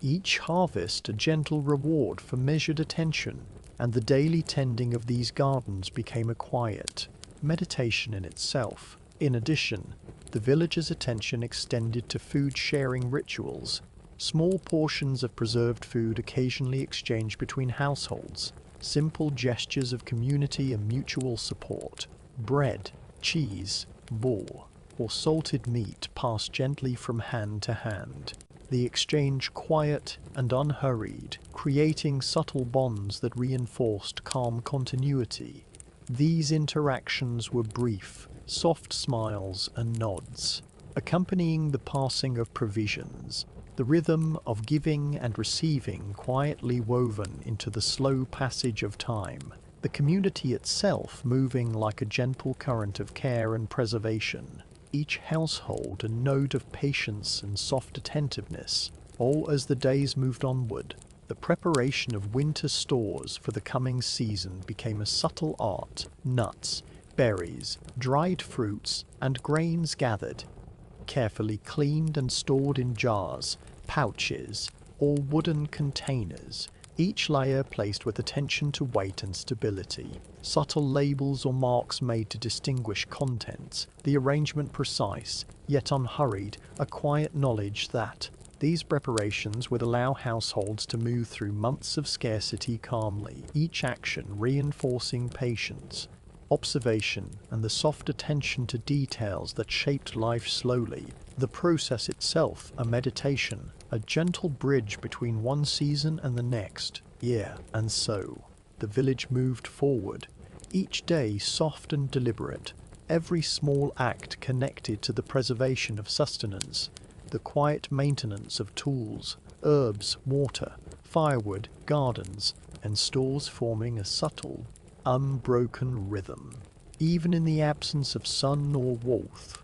each harvest a gentle reward for measured attention, and the daily tending of these gardens became a quiet meditation in itself. In addition, the villagers' attention extended to food-sharing rituals, small portions of preserved food occasionally exchanged between households, simple gestures of community and mutual support, bread, cheese, boar, or salted meat passed gently from hand to hand, the exchange quiet and unhurried, creating subtle bonds that reinforced calm continuity. These interactions were brief, soft smiles and nods, accompanying the passing of provisions, the rhythm of giving and receiving quietly woven into the slow passage of time, the community itself moving like a gentle current of care and preservation, each household a note of patience and soft attentiveness, all as the days moved onward. The preparation of winter stores for the coming season became a subtle art. Nuts, berries, dried fruits, and grains gathered, carefully cleaned and stored in jars, pouches, or wooden containers, each layer placed with attention to weight and stability. Subtle labels or marks made to distinguish contents, the arrangement precise, yet unhurried, a quiet knowledge that these preparations would allow households to move through months of scarcity calmly, each action reinforcing patience, observation, and the soft attention to details that shaped life slowly, The process itself a meditation, a gentle bridge between one season and the next. Yeah, and so the village moved forward, each day soft and deliberate, every small act connected to the preservation of sustenance, the quiet maintenance of tools, herbs, water, firewood, gardens, and stores forming a subtle, unbroken rhythm. Even in the absence of sun or warmth,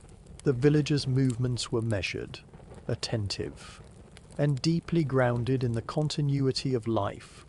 the villagers' movements were measured, attentive, and deeply grounded in the continuity of life.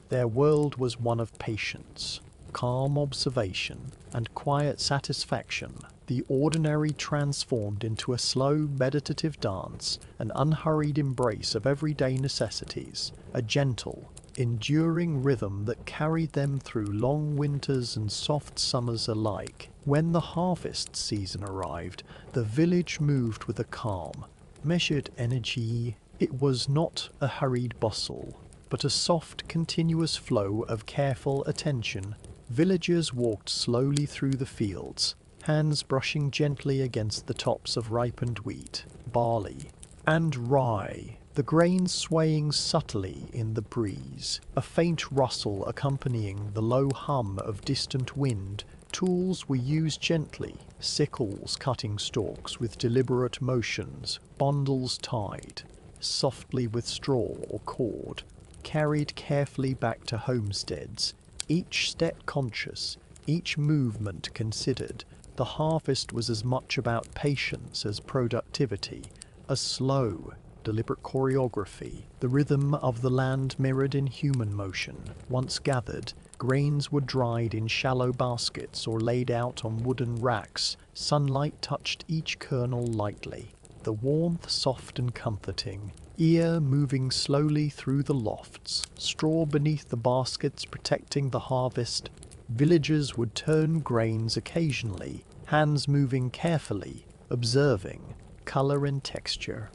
Their world was one of patience, calm observation, and quiet satisfaction. The ordinary transformed into a slow, meditative dance, an unhurried embrace of everyday necessities, a gentle, enduring rhythm that carried them through long winters and soft summers alike. When the harvest season arrived, the village moved with a calm, measured energy. It was not a hurried bustle, but a soft, continuous flow of careful attention. Villagers walked slowly through the fields, hands brushing gently against the tops of ripened wheat, barley, and rye, the grains swaying subtly in the breeze, a faint rustle accompanying the low hum of distant wind. Tools were used gently, sickles cutting stalks with deliberate motions, bundles tied softly with straw or cord, carried carefully back to homesteads, each step conscious, each movement considered. The harvest was as much about patience as productivity, a slow, deliberate choreography. The rhythm of the land mirrored in human motion. Once gathered, grains were dried in shallow baskets or laid out on wooden racks. Sunlight touched each kernel lightly, the warmth soft and comforting, ear moving slowly through the lofts, straw beneath the baskets protecting the harvest. Villagers would turn grains occasionally, hands moving carefully, observing color and texture,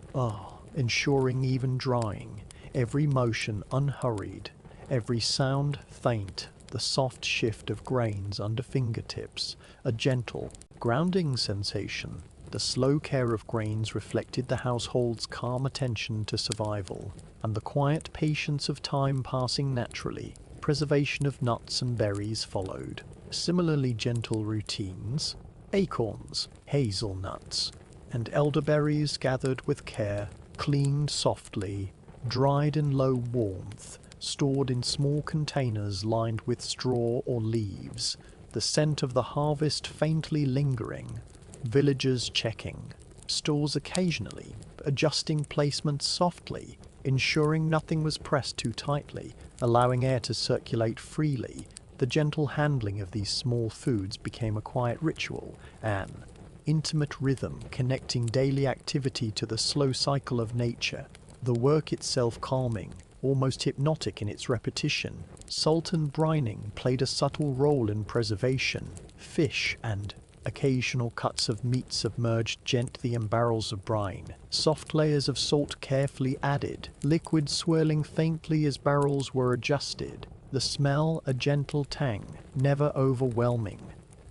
ensuring even drying, every motion unhurried, every sound faint, the soft shift of grains under fingertips, a gentle, grounding sensation. The slow care of grains reflected the household's calm attention to survival, and the quiet patience of time passing naturally. Preservation of nuts and berries followed. Similarly gentle routines, acorns, hazelnuts, and elderberries gathered with care, cleaned softly, dried in low warmth, stored in small containers lined with straw or leaves, the scent of the harvest faintly lingering. Villagers checking stores occasionally, adjusting placements softly, ensuring nothing was pressed too tightly, allowing air to circulate freely. The gentle handling of these small foods became a quiet ritual, an intimate rhythm connecting daily activity to the slow cycle of nature, the work itself calming, almost hypnotic in its repetition. Salt and brining played a subtle role in preservation. Fish and occasional cuts of meat submerged gently in barrels of brine, soft layers of salt carefully added, liquid swirling faintly as barrels were adjusted. The smell a gentle tang, never overwhelming,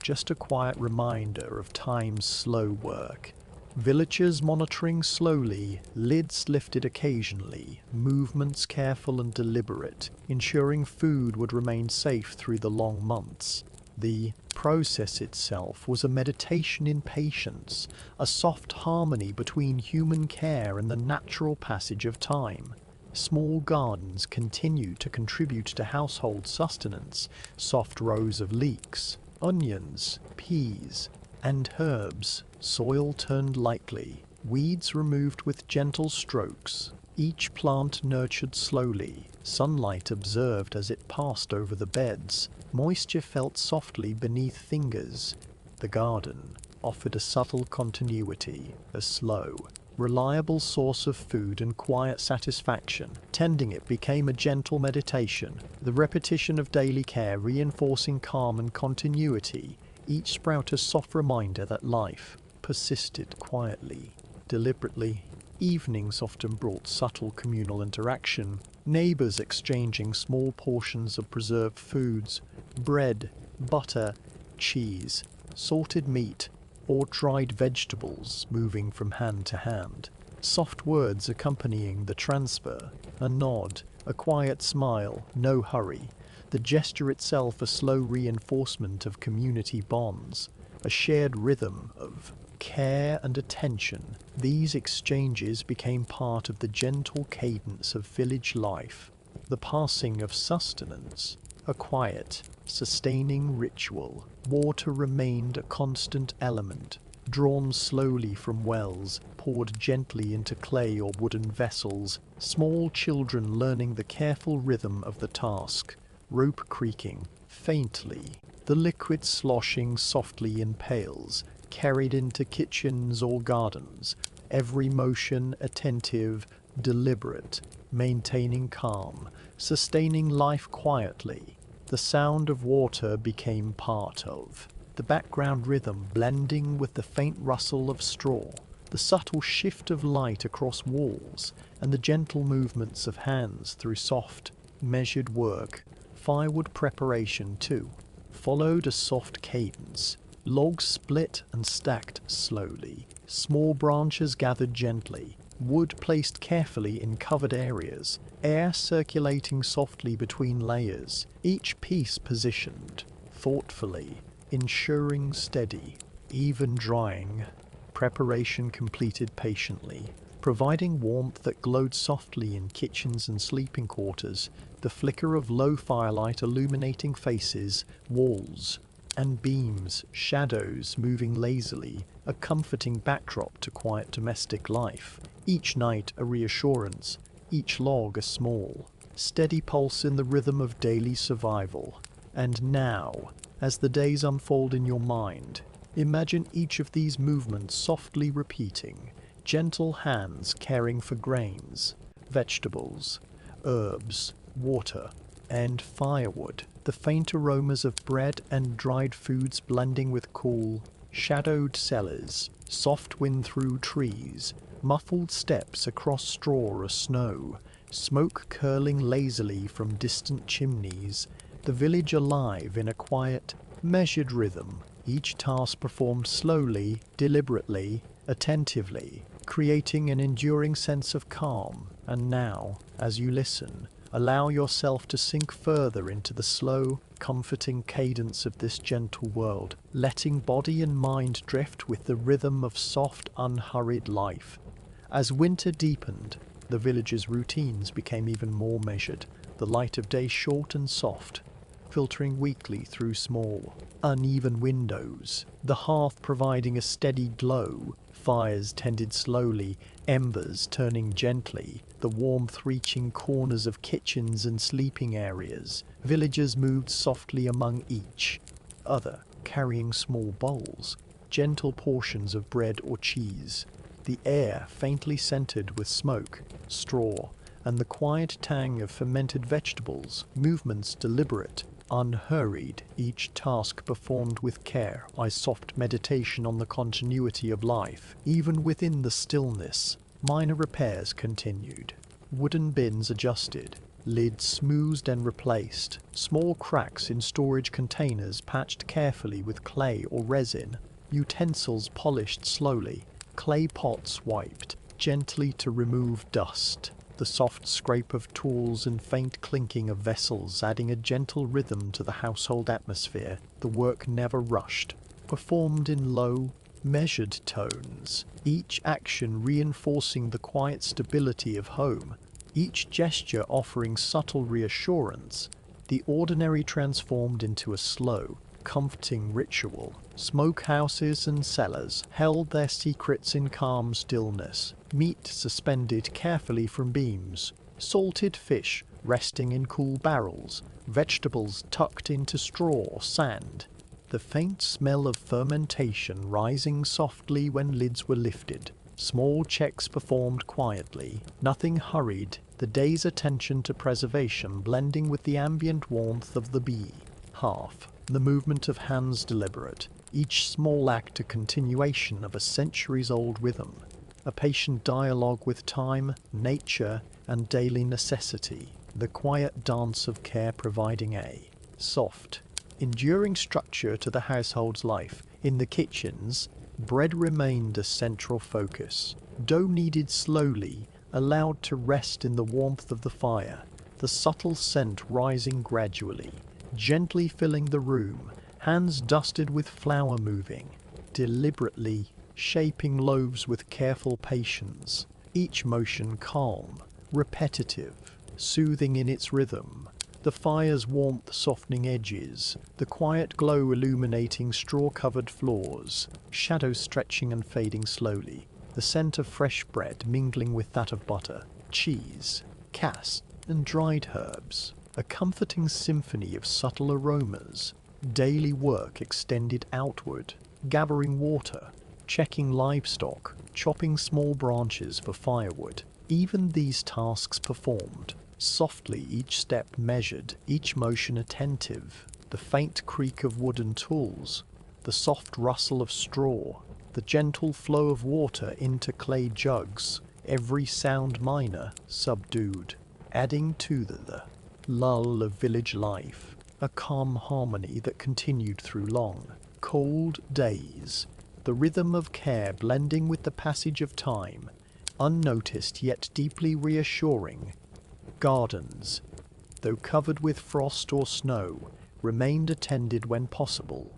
just a quiet reminder of time's slow work. Villagers monitoring slowly, lids lifted occasionally, movements careful and deliberate, ensuring food would remain safe through the long months. The process itself was a meditation in patience, a soft harmony between human care and the natural passage of time. Small gardens continued to contribute to household sustenance, soft rows of leeks, onions, peas, and herbs, soil turned lightly, weeds removed with gentle strokes, each plant nurtured slowly, sunlight observed as it passed over the beds, moisture felt softly beneath fingers. The garden offered a subtle continuity, a slow, reliable source of food and quiet satisfaction. Tending it became a gentle meditation, the repetition of daily care reinforcing calm and continuity, each sprout a soft reminder that life persisted quietly, deliberately. Evenings often brought subtle communal interaction, neighbors exchanging small portions of preserved foods, bread, butter, cheese, salted meat, or dried vegetables moving from hand to hand. Soft words accompanying the transfer, a nod, a quiet smile, no hurry. The gesture itself a slow reinforcement of community bonds, a shared rhythm of care and attention. These exchanges became part of the gentle cadence of village life, the passing of sustenance, a quiet, sustaining ritual. Water remained a constant element, drawn slowly from wells, poured gently into clay or wooden vessels, small children learning the careful rhythm of the task, rope creaking faintly, the liquid sloshing softly in pails, carried into kitchens or gardens, every motion attentive, deliberate, maintaining calm, sustaining life quietly. The sound of water became part of the background rhythm, blending with the faint rustle of straw, the subtle shift of light across walls, and the gentle movements of hands through soft, measured work. Firewood preparation, too, followed a soft cadence. Logs split and stacked slowly, small branches gathered gently, wood placed carefully in covered areas, air circulating softly between layers, each piece positioned thoughtfully, ensuring steady, even drying. Preparation completed patiently, providing warmth that glowed softly in kitchens and sleeping quarters, the flicker of low firelight illuminating faces, walls, and beams, shadows moving lazily, a comforting backdrop to quiet domestic life. Each night a reassurance, each log a small, steady pulse in the rhythm of daily survival. And now, as the days unfold in your mind, imagine each of these movements softly repeating, gentle hands caring for grains, vegetables, herbs, water, and firewood, the faint aromas of bread and dried foods blending with cool, shadowed cellars, soft wind through trees, muffled steps across straw or snow, smoke curling lazily from distant chimneys, the village alive in a quiet, measured rhythm, each task performed slowly, deliberately, attentively, creating an enduring sense of calm. And now, as you listen, allow yourself to sink further into the slow, comforting cadence of this gentle world, letting body and mind drift with the rhythm of soft, unhurried life. As winter deepened, the village's routines became even more measured, the light of day short and soft, filtering weakly through small, uneven windows, the hearth providing a steady glow, fires tended slowly, embers turning gently, the warmth reaching corners of kitchens and sleeping areas. Villagers moved softly among each other, carrying small bowls, gentle portions of bread or cheese, the air faintly scented with smoke, straw, and the quiet tang of fermented vegetables, movements deliberate, unhurried, each task performed with care, a soft meditation on the continuity of life. Even within the stillness, minor repairs continued. Wooden bins adjusted, lids smoothed and replaced, small cracks in storage containers patched carefully with clay or resin, utensils polished slowly, clay pots wiped gently to remove dust, the soft scrape of tools and faint clinking of vessels adding a gentle rhythm to the household atmosphere. The work never rushed, performed in low, measured tones, each action reinforcing the quiet stability of home, each gesture offering subtle reassurance, the ordinary transformed into a slow, comforting ritual. Smokehouses and cellars held their secrets in calm stillness, meat suspended carefully from beams, salted fish resting in cool barrels, vegetables tucked into straw or sand, the faint smell of fermentation rising softly when lids were lifted. Small checks performed quietly, nothing hurried, the day's attention to preservation blending with the ambient warmth of the bee. Half, the movement of hands deliberate, each small act a continuation of a centuries-old rhythm, a patient dialogue with time, nature, and daily necessity, the quiet dance of care providing a soft, enduring structure to the household's life. In the kitchens, Bread remained a central focus. Dough kneaded slowly, allowed to rest in the warmth of the fire, the subtle scent rising gradually, gently filling the room, hands dusted with flour moving, deliberately shaping loaves with careful patience, each motion calm, repetitive, soothing in its rhythm, the fire's warmth softening edges, the quiet glow illuminating straw-covered floors, shadows stretching and fading slowly, the scent of fresh bread mingling with that of butter, cheese, caste, and dried herbs, a comforting symphony of subtle aromas. Daily work extended outward, gathering water, checking livestock, chopping small branches for firewood. Even these tasks performed, softly, each step measured, each motion attentive, the faint creak of wooden tools, the soft rustle of straw, the gentle flow of water into clay jugs, every sound minor, subdued, adding to the lull of village life, a calm harmony that continued through long, cold days, the rhythm of care blending with the passage of time, unnoticed yet deeply reassuring. Gardens, though covered with frost or snow, remained attended when possible.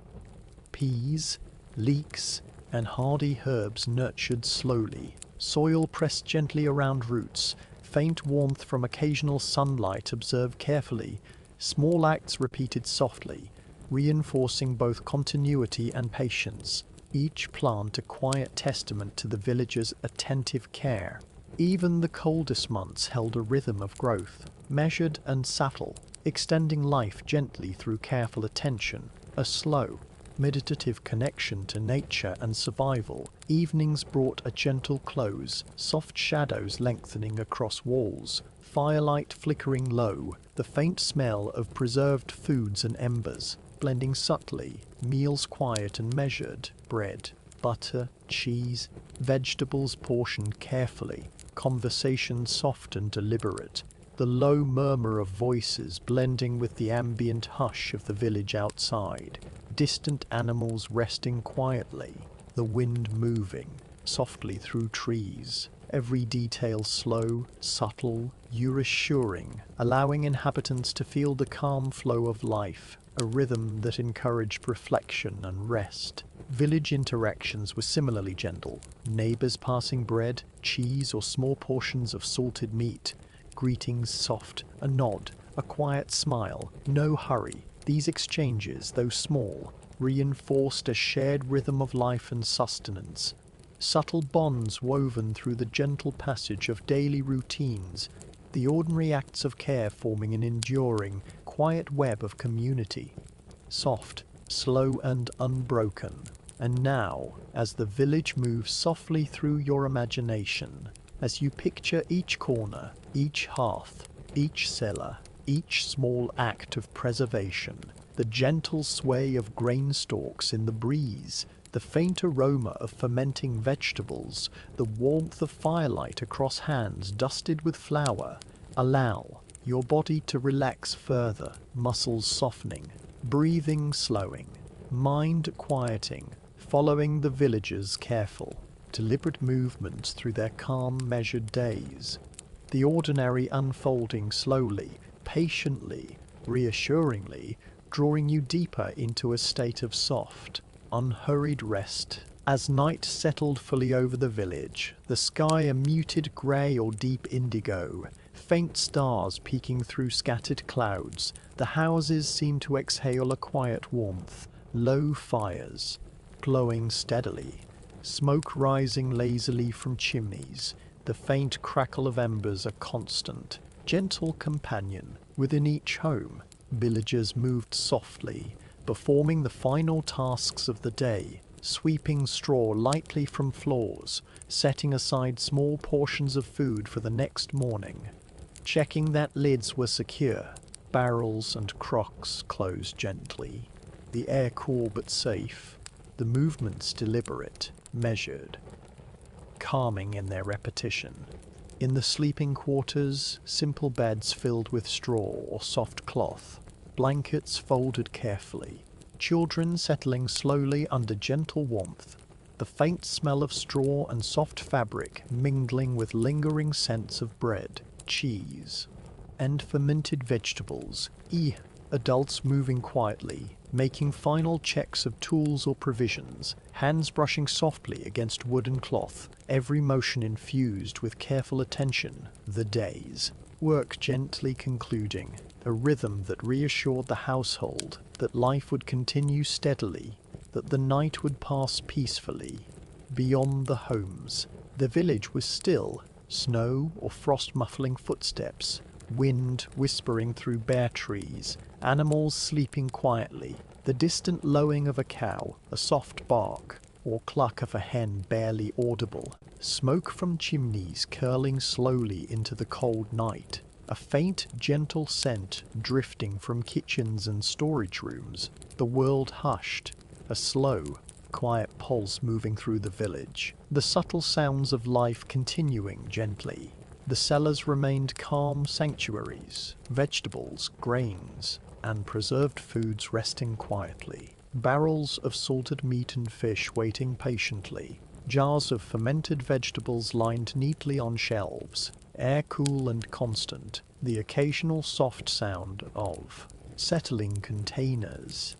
Peas, leeks, and hardy herbs nurtured slowly, soil pressed gently around roots, faint warmth from occasional sunlight observed carefully, small acts repeated softly, reinforcing both continuity and patience, each plant a quiet testament to the villagers' attentive care. Even the coldest months held a rhythm of growth, measured and subtle, extending life gently through careful attention, a slow, meditative connection to nature and survival. Evenings brought a gentle close, soft shadows lengthening across walls, firelight flickering low, the faint smell of preserved foods and embers, blending subtly, meals quiet and measured, bread, butter, cheese, vegetables portioned carefully, conversation soft and deliberate, the low murmur of voices blending with the ambient hush of the village outside, distant animals resting quietly, the wind moving softly through trees, every detail slow, subtle, reassuring, allowing inhabitants to feel the calm flow of life, a rhythm that encouraged reflection and rest. Village interactions were similarly gentle, neighbors passing bread, cheese, or small portions of salted meat, greetings soft, a nod, a quiet smile, no hurry. These exchanges, though small, reinforced a shared rhythm of life and sustenance, subtle bonds woven through the gentle passage of daily routines, the ordinary acts of care forming an enduring, quiet web of community, soft, slow and unbroken. And now, as the village moves softly through your imagination, as you picture each corner, each hearth, each cellar, each small act of preservation, the gentle sway of grain stalks in the breeze, the faint aroma of fermenting vegetables, the warmth of firelight across hands dusted with flour, allow your body to relax further, muscles softening, breathing slowing, mind quieting, following the villagers' careful, deliberate movements through their calm, measured days, the ordinary unfolding slowly, patiently, reassuringly, drawing you deeper into a state of soft, unhurried rest. As night settled fully over the village, the sky a muted grey or deep indigo, faint stars peeking through scattered clouds, the houses seemed to exhale a quiet warmth, low fires, glowing steadily, smoke rising lazily from chimneys, the faint crackle of embers a constant, gentle companion. Within each home, villagers moved softly, performing the final tasks of the day, sweeping straw lightly from floors, setting aside small portions of food for the next morning, checking that lids were secure, barrels and crocks closed gently, the air cool but safe, the movements deliberate, measured, calming in their repetition. In the sleeping quarters, simple beds filled with straw or soft cloth, blankets folded carefully, children settling slowly under gentle warmth, the faint smell of straw and soft fabric mingling with lingering scents of bread, cheese, and fermented vegetables. Adults moving quietly, making final checks of tools or provisions, hands brushing softly against wooden cloth, every motion infused with careful attention. The day's work gently concluding, a rhythm that reassured the household that life would continue steadily, that the night would pass peacefully. Beyond the homes, the village was still, snow or frost muffling footsteps, wind whispering through bare trees, animals sleeping quietly, the distant lowing of a cow, a soft bark, or cluck of a hen barely audible, smoke from chimneys curling slowly into the cold night, a faint, gentle scent drifting from kitchens and storage rooms. The world hushed, a slow, quiet pulse moving through the village, the subtle sounds of life continuing gently. The cellars remained calm sanctuaries, vegetables, grains, and preserved foods resting quietly, barrels of salted meat and fish waiting patiently, jars of fermented vegetables lined neatly on shelves, air cool and constant, the occasional soft sound of settling containers.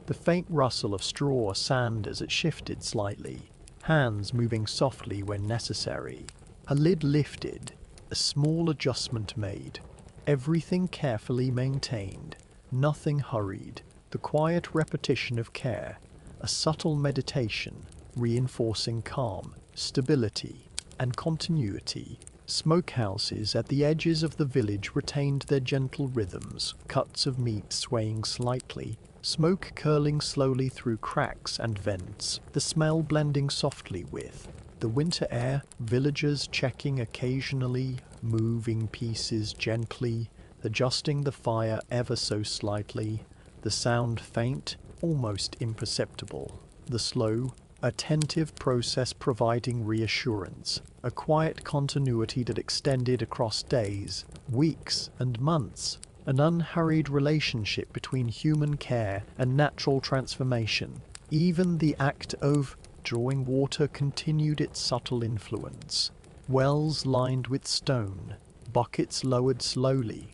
The faint rustle of straw or sand as it shifted slightly, hands moving softly when necessary. A lid lifted, a small adjustment made, everything carefully maintained, nothing hurried, the quiet repetition of care, a subtle meditation, reinforcing calm, stability, and continuity. Smokehouses at the edges of the village retained their gentle rhythms, cuts of meat swaying slightly, smoke curling slowly through cracks and vents, the smell blending softly with the winter air, villagers checking occasionally, moving pieces gently, adjusting the fire ever so slightly, the sound faint, almost imperceptible, the slow, attentive process providing reassurance, a quiet continuity that extended across days, weeks, and months, an unhurried relationship between human care and natural transformation. Even the act of drawing water continued its subtle influence. Wells lined with stone, buckets lowered slowly,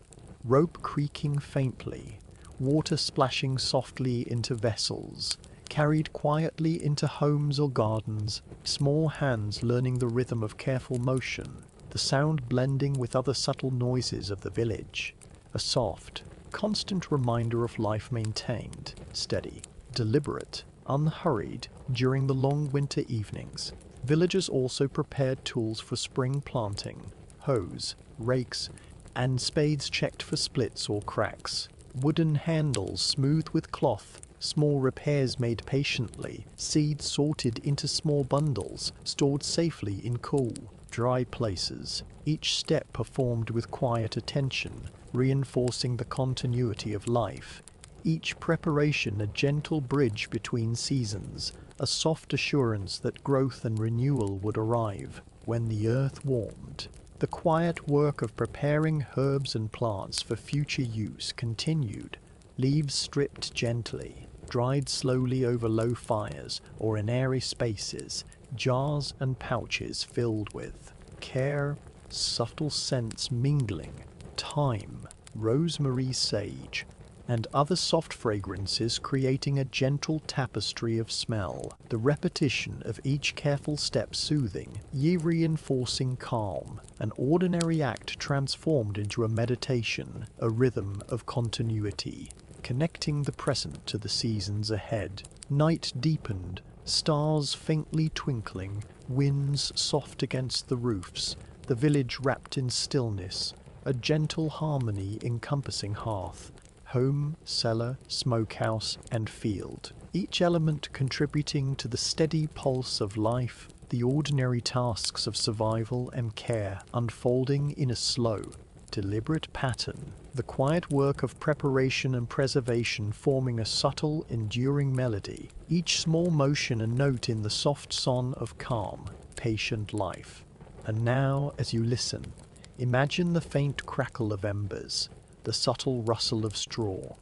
rope creaking faintly, water splashing softly into vessels, carried quietly into homes or gardens, small hands learning the rhythm of careful motion, the sound blending with other subtle noises of the village. A soft, constant reminder of life maintained, steady, deliberate, unhurried during the long winter evenings. Villagers also prepared tools for spring planting, hoes, rakes, and spades checked for splits or cracks, wooden handles smoothed with cloth, small repairs made patiently, seeds sorted into small bundles, stored safely in cool, dry places, each step performed with quiet attention, reinforcing the continuity of life. Each preparation a gentle bridge between seasons, a soft assurance that growth and renewal would arrive when the earth warmed. The quiet work of preparing herbs and plants for future use continued, leaves stripped gently, dried slowly over low fires or in airy spaces, jars and pouches filled with care, subtle scents mingling, thyme, rosemary, sage, and other soft fragrances creating a gentle tapestry of smell, the repetition of each careful step soothing, reinforcing calm, an ordinary act transformed into a meditation, a rhythm of continuity, connecting the present to the seasons ahead. Night deepened, stars faintly twinkling, winds soft against the roofs, the village wrapped in stillness, a gentle harmony encompassing hearth, home, cellar, smokehouse, and field, each element contributing to the steady pulse of life, the ordinary tasks of survival and care unfolding in a slow, deliberate pattern, the quiet work of preparation and preservation forming a subtle, enduring melody, each small motion a note in the soft song of calm, patient life. And now, as you listen, imagine the faint crackle of embers, the subtle rustle of straw,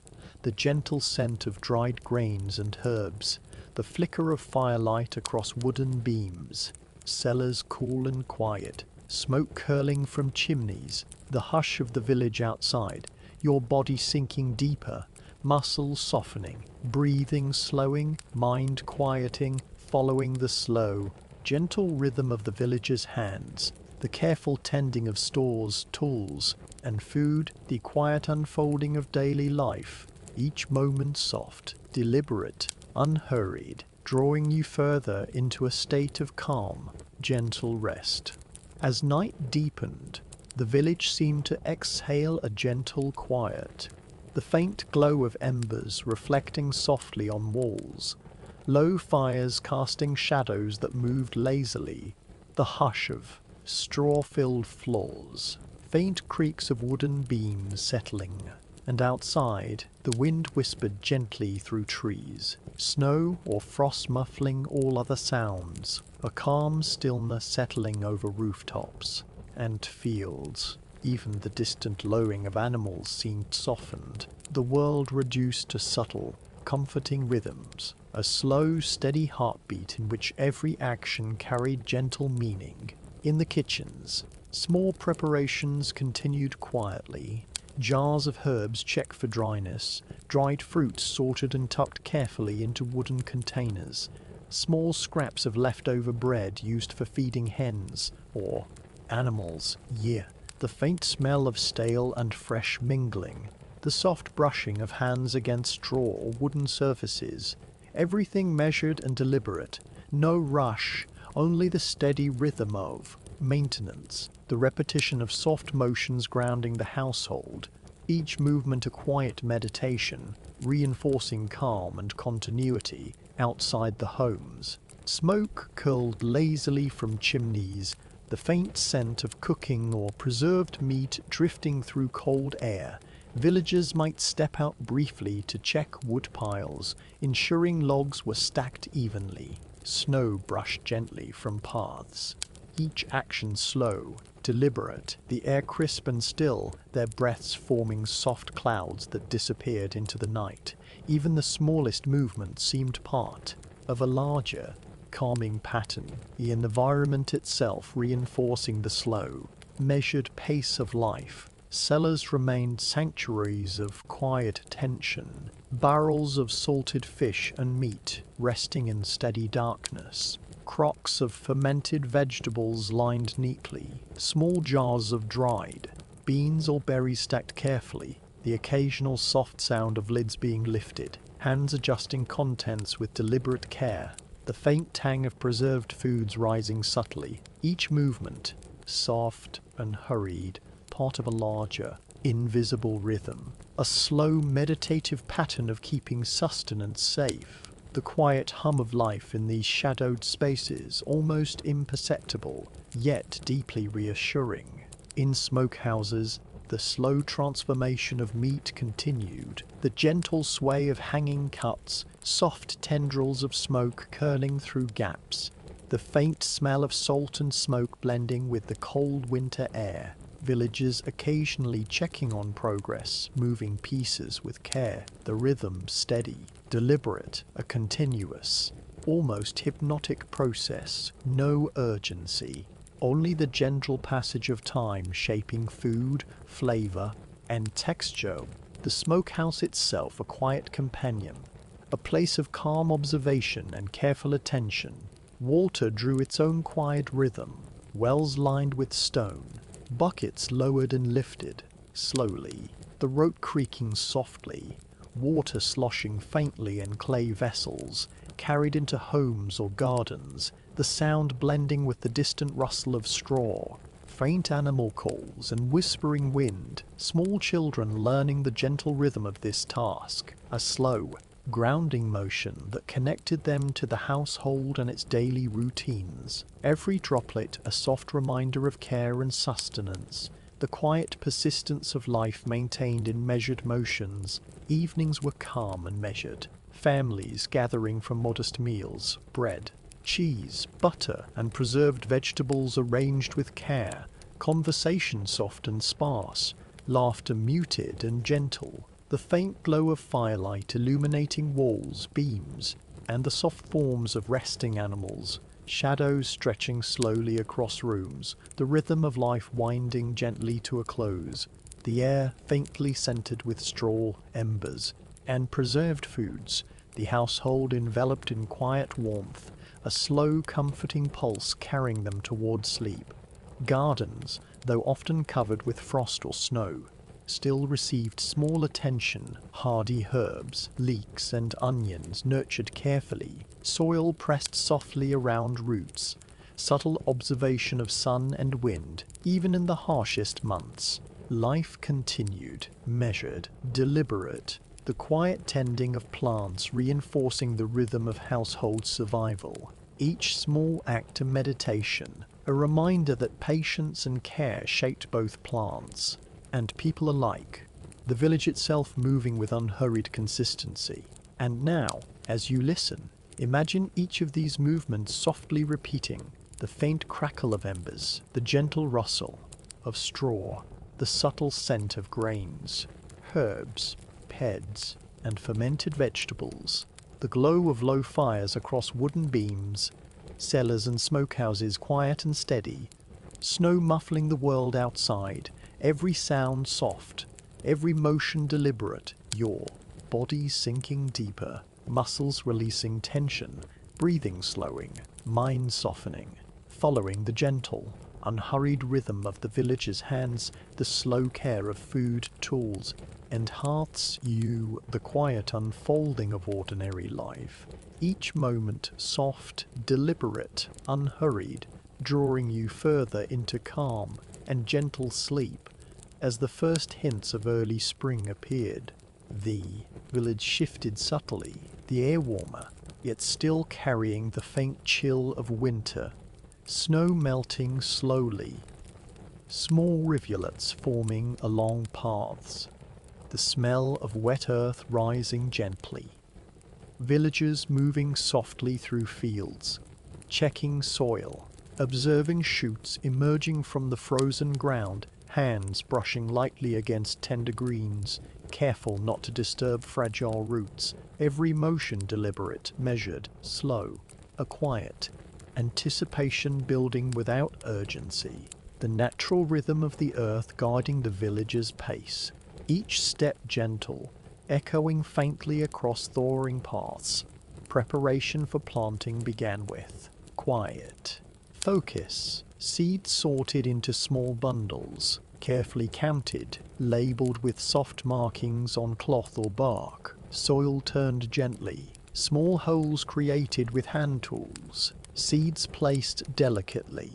the gentle scent of dried grains and herbs, the flicker of firelight across wooden beams, cellars cool and quiet, smoke curling from chimneys, the hush of the village outside, your body sinking deeper, muscles softening, breathing slowing, mind quieting, following the slow, gentle rhythm of the villagers' hands, the careful tending of stores, tools, and food, the quiet unfolding of daily life, each moment soft, deliberate, unhurried, drawing you further into a state of calm, gentle rest. As night deepened, the village seemed to exhale a gentle quiet, the faint glow of embers reflecting softly on walls, low fires casting shadows that moved lazily, the hush of straw-filled floors, faint creaks of wooden beams settling, and outside the wind whispered gently through trees, snow or frost muffling all other sounds, a calm stillness settling over rooftops and fields. Even the distant lowing of animals seemed softened, the world reduced to subtle, comforting rhythms, a slow, steady heartbeat in which every action carried gentle meaning. In the kitchens, small preparations continued quietly, jars of herbs checked for dryness, dried fruits sorted and tucked carefully into wooden containers, small scraps of leftover bread used for feeding hens or animals, the faint smell of stale and fresh mingling, the soft brushing of hands against straw or wooden surfaces, everything measured and deliberate, no rush, only the steady rhythm of maintenance, the repetition of soft motions grounding the household, each movement a quiet meditation, reinforcing calm and continuity outside the homes. Smoke curled lazily from chimneys, the faint scent of cooking or preserved meat drifting through cold air. Villagers might step out briefly to check wood piles, ensuring logs were stacked evenly. Snow brushed gently from paths. Each action slow, deliberate, the air crisp and still, their breaths forming soft clouds that disappeared into the night. Even the smallest movement seemed part of a larger, calming pattern, the environment itself reinforcing the slow, measured pace of life. Cellars remained sanctuaries of quiet attention, barrels of salted fish and meat resting in steady darkness, crocks of fermented vegetables lined neatly, small jars of dried beans or berries stacked carefully, the occasional soft sound of lids being lifted, hands adjusting contents with deliberate care, the faint tang of preserved foods rising subtly, each movement, soft and hurried, part of a larger, invisible rhythm, a slow meditative pattern of keeping sustenance safe. The quiet hum of life in these shadowed spaces, almost imperceptible, yet deeply reassuring. In smokehouses, the slow transformation of meat continued, the gentle sway of hanging cuts, soft tendrils of smoke curling through gaps, the faint smell of salt and smoke blending with the cold winter air. Villagers occasionally checking on progress, moving pieces with care, the rhythm steady, deliberate, a continuous, almost hypnotic process, no urgency, only the gentle passage of time shaping food, flavor, and texture. The smokehouse itself a quiet companion, a place of calm observation and careful attention. Water drew its own quiet rhythm, wells lined with stone, buckets lowered and lifted, slowly, the rope creaking softly, water sloshing faintly in clay vessels, carried into homes or gardens, the sound blending with the distant rustle of straw, faint animal calls and whispering wind, small children learning the gentle rhythm of this task, a slow, grounding motion that connected them to the household and its daily routines. Every droplet a soft reminder of care and sustenance, the quiet persistence of life maintained in measured motions. Evenings were calm and measured, families gathering for modest meals, bread, cheese, butter, and preserved vegetables arranged with care, conversation soft and sparse, laughter muted and gentle, the faint glow of firelight illuminating walls, beams, and the soft forms of resting animals, shadows stretching slowly across rooms, the rhythm of life winding gently to a close, the air faintly scented with straw, embers, and preserved foods, the household enveloped in quiet warmth, a slow, comforting pulse carrying them toward sleep. Gardens, though often covered with frost or snow, still received small attention, hardy herbs, leeks and onions nurtured carefully, soil pressed softly around roots, subtle observation of sun and wind, even in the harshest months. Life continued, measured, deliberate, the quiet tending of plants reinforcing the rhythm of household survival. Each small act of meditation, a reminder that patience and care shaped both plants and people alike, the village itself moving with unhurried consistency. And now, as you listen, imagine each of these movements softly repeating, the faint crackle of embers, the gentle rustle of straw, the subtle scent of grains, herbs, peds, and fermented vegetables, the glow of low fires across wooden beams, cellars and smokehouses quiet and steady, snow muffling the world outside, every sound soft, every motion deliberate, your body sinking deeper, muscles releasing tension, breathing slowing, mind softening, following the gentle, unhurried rhythm of the village's hands, the slow care of food, tools, and hearths, you, the quiet unfolding of ordinary life. Each moment soft, deliberate, unhurried, drawing you further into calm and gentle sleep. As the first hints of early spring appeared, the village shifted subtly, the air warmer, yet still carrying the faint chill of winter, snow melting slowly, small rivulets forming along paths, the smell of wet earth rising gently, villagers moving softly through fields, checking soil, observing shoots emerging from the frozen ground, hands brushing lightly against tender greens, careful not to disturb fragile roots, every motion deliberate, measured, slow, a quiet anticipation building without urgency, the natural rhythm of the earth guiding the village's pace, each step gentle, echoing faintly across thawing paths. Preparation for planting began with quiet focus, seeds sorted into small bundles, carefully counted, labeled with soft markings on cloth or bark, soil turned gently, small holes created with hand tools, seeds placed delicately,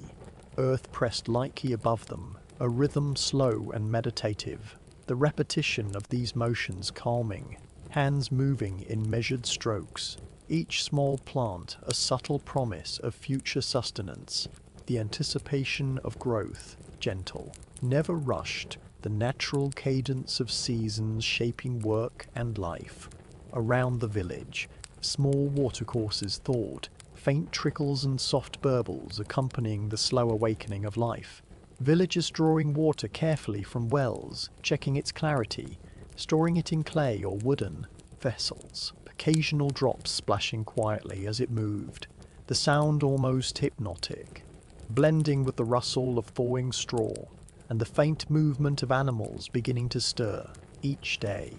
earth pressed lightly above them, a rhythm slow and meditative, the repetition of these motions calming, hands moving in measured strokes, each small plant a subtle promise of future sustenance, the anticipation of growth, gentle, never rushed, the natural cadence of seasons shaping work and life. Around the village, small watercourses thawed, faint trickles and soft burbles accompanying the slow awakening of life. Villagers drawing water carefully from wells, checking its clarity, storing it in clay or wooden vessels, occasional drops splashing quietly as it moved, the sound almost hypnotic, blending with the rustle of thawing straw and the faint movement of animals beginning to stir, each day,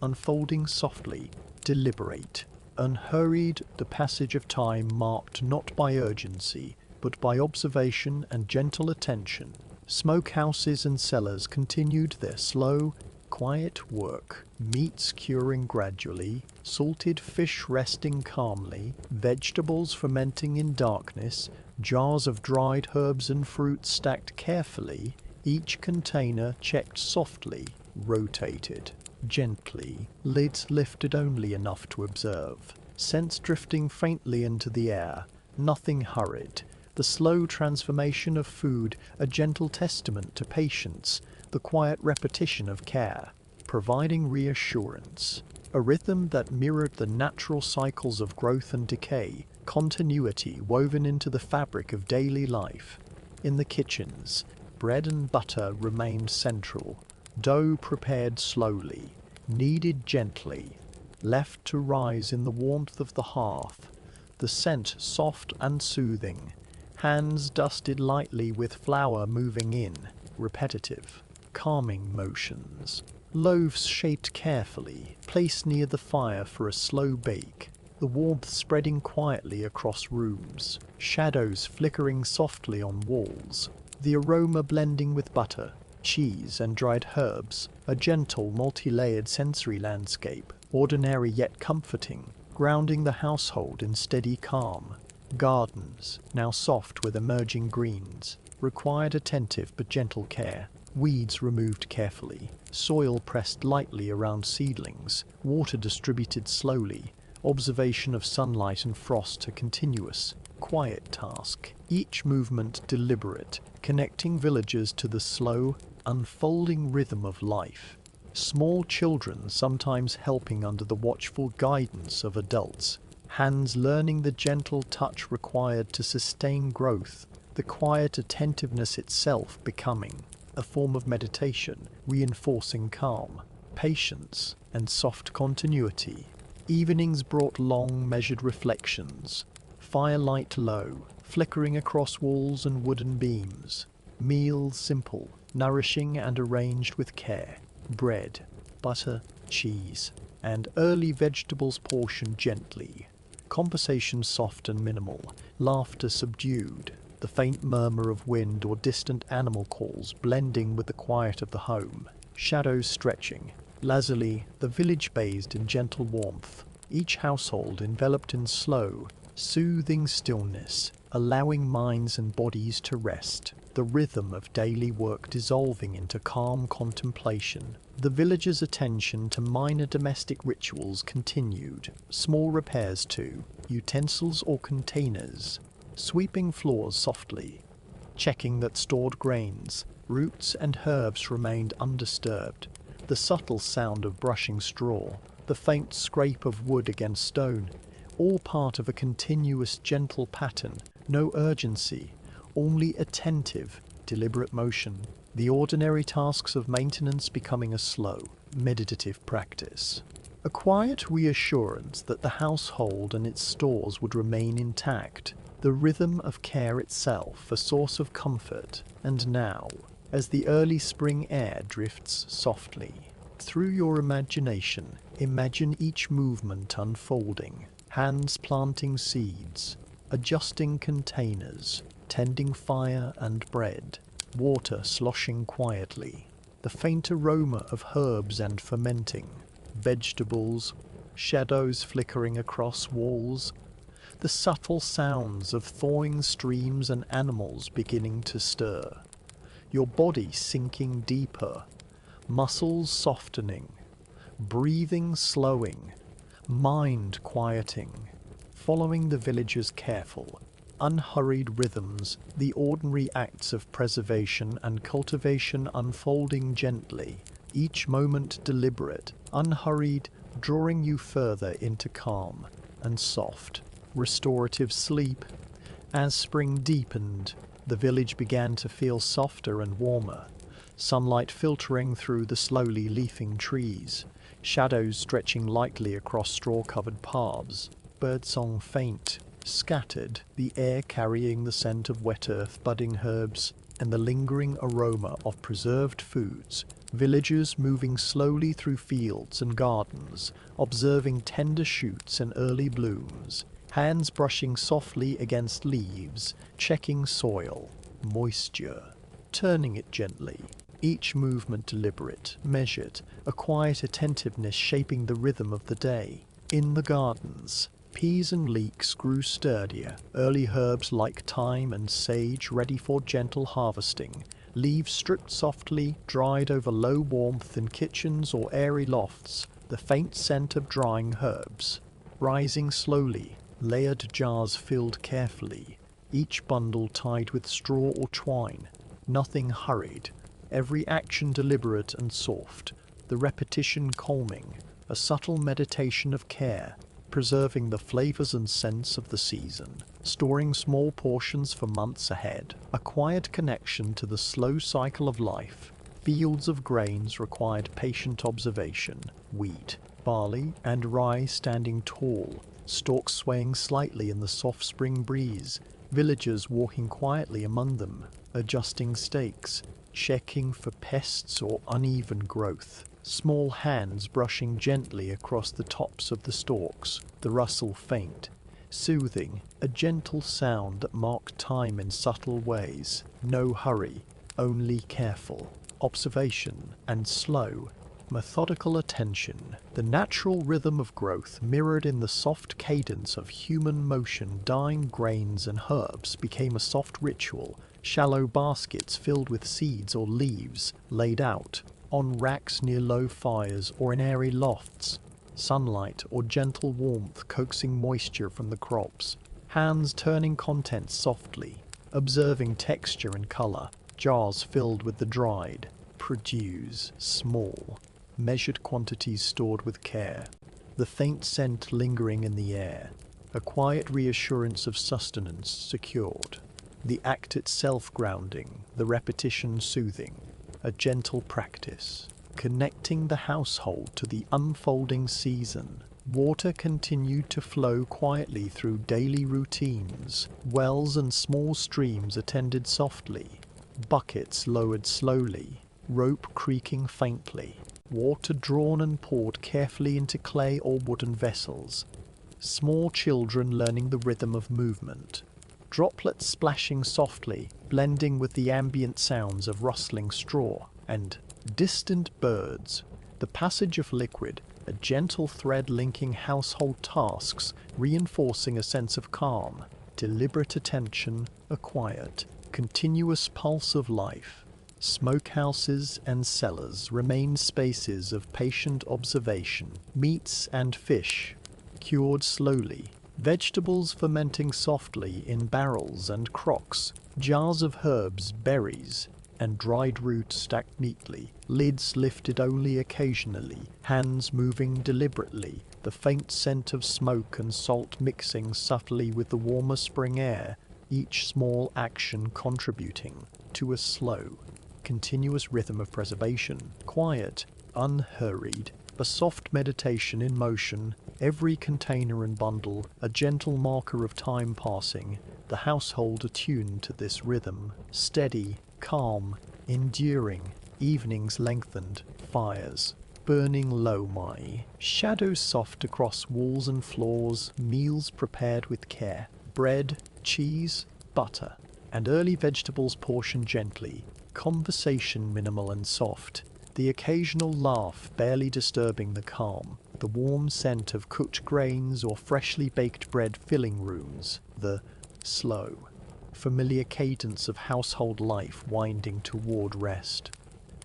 unfolding softly, deliberate, unhurried, the passage of time marked not by urgency, but by observation and gentle attention. Smokehouses and cellars continued their slow, quiet work, meats curing gradually, salted fish resting calmly, vegetables fermenting in darkness, jars of dried herbs and fruits stacked carefully, each container checked softly, rotated gently, lids lifted only enough to observe, scents drifting faintly into the air, nothing hurried, the slow transformation of food a gentle testament to patience, the quiet repetition of care, providing reassurance, a rhythm that mirrored the natural cycles of growth and decay, continuity woven into the fabric of daily life. In the kitchens, bread and butter remained central, dough prepared slowly, kneaded gently, left to rise in the warmth of the hearth, the scent soft and soothing, hands dusted lightly with flour moving in, repetitive, calming motions. Loaves shaped carefully, placed near the fire for a slow bake, the warmth spreading quietly across rooms, shadows flickering softly on walls, the aroma blending with butter, cheese and dried herbs, a gentle multi-layered sensory landscape, ordinary yet comforting, grounding the household in steady calm. Gardens, now soft with emerging greens, required attentive but gentle care, weeds removed carefully, soil pressed lightly around seedlings, water distributed slowly, observation of sunlight and frost a continuous, quiet task, each movement deliberate, connecting villagers to the slow, unfolding rhythm of life. Small children sometimes helping under the watchful guidance of adults, hands learning the gentle touch required to sustain growth, the quiet attentiveness itself becoming a form of meditation, reinforcing calm, patience, and soft continuity. Evenings brought long, measured reflections, firelight low, flickering across walls and wooden beams. Meals simple, nourishing and arranged with care. Bread, butter, cheese, and early vegetables portioned gently. Conversation soft and minimal, laughter subdued, the faint murmur of wind or distant animal calls blending with the quiet of the home. Shadows stretching. Lazuli, the village bathed in gentle warmth, each household enveloped in slow, soothing stillness, allowing minds and bodies to rest, the rhythm of daily work dissolving into calm contemplation. The villagers' attention to minor domestic rituals continued, small repairs to utensils or containers, sweeping floors softly, checking that stored grains, roots and herbs remained undisturbed, the subtle sound of brushing straw, the faint scrape of wood against stone, all part of a continuous gentle pattern, no urgency, only attentive, deliberate motion, the ordinary tasks of maintenance becoming a slow, meditative practice. A quiet reassurance that the household and its stores would remain intact, the rhythm of care itself a source of comfort, and now, as the early spring air drifts softly, through your imagination, imagine each movement unfolding, hands planting seeds, adjusting containers, tending fire and bread, water sloshing quietly, the faint aroma of herbs and fermenting, vegetables, shadows flickering across walls, the subtle sounds of thawing streams and animals beginning to stir, your body sinking deeper, muscles softening, breathing slowing, mind quieting, following the village's careful, unhurried rhythms, the ordinary acts of preservation and cultivation unfolding gently, each moment deliberate, unhurried, drawing you further into calm and soft, restorative sleep. As spring deepened, the village began to feel softer and warmer, sunlight filtering through the slowly leafing trees, shadows stretching lightly across straw-covered paths, birdsong faint, scattered, the air carrying the scent of wet earth, budding herbs, and the lingering aroma of preserved foods, villagers moving slowly through fields and gardens, observing tender shoots and early blooms, hands brushing softly against leaves, checking soil, moisture, turning it gently, each movement deliberate, measured, a quiet attentiveness shaping the rhythm of the day. In the gardens, peas and leeks grew sturdier, early herbs like thyme and sage ready for gentle harvesting, leaves stripped softly, dried over low warmth in kitchens or airy lofts, the faint scent of drying herbs. Rising slowly, layered jars filled carefully, each bundle tied with straw or twine, nothing hurried, every action deliberate and soft, the repetition calming, a subtle meditation of care, preserving the flavors and scents of the season, storing small portions for months ahead, a quiet connection to the slow cycle of life. Fields of grains required patient observation, wheat, barley and rye standing tall, stalks swaying slightly in the soft spring breeze, villagers walking quietly among them, adjusting stakes, checking for pests or uneven growth, small hands brushing gently across the tops of the stalks, the rustle faint, soothing, a gentle sound that marked time in subtle ways, no hurry, only careful observation and slow, methodical attention, the natural rhythm of growth mirrored in the soft cadence of human motion. Dying grains and herbs became a soft ritual, shallow baskets filled with seeds or leaves laid out, on racks near low fires or in airy lofts, sunlight or gentle warmth coaxing moisture from the crops, hands turning contents softly, observing texture and colour, jars filled with the dried produce, small, measured quantities stored with care, the faint scent lingering in the air, a quiet reassurance of sustenance secured, the act itself grounding, the repetition soothing, a gentle practice, connecting the household to the unfolding season. Water continued to flow quietly through daily routines, wells and small streams attended softly, buckets lowered slowly, rope creaking faintly, water drawn and poured carefully into clay or wooden vessels, small children learning the rhythm of movement, droplets splashing softly, blending with the ambient sounds of rustling straw, and distant birds, the passage of liquid, a gentle thread linking household tasks, reinforcing a sense of calm, deliberate attention, a quiet, continuous pulse of life. Smokehouses and cellars remain spaces of patient observation, meats and fish cured slowly, vegetables fermenting softly in barrels and crocks, jars of herbs, berries, and dried roots stacked neatly, lids lifted only occasionally, hands moving deliberately, the faint scent of smoke and salt mixing subtly with the warmer spring air, each small action contributing to a slow, continuous rhythm of preservation, quiet, unhurried, a soft meditation in motion, every container and bundle a gentle marker of time passing, the household attuned to this rhythm, steady, calm, enduring, evenings lengthened, fires burning low, shadows soft across walls and floors, meals prepared with care, bread, cheese, butter, and early vegetables portioned gently, conversation minimal and soft, the occasional laugh barely disturbing the calm, the warm scent of cooked grains or freshly baked bread filling rooms, the slow, familiar cadence of household life winding toward rest.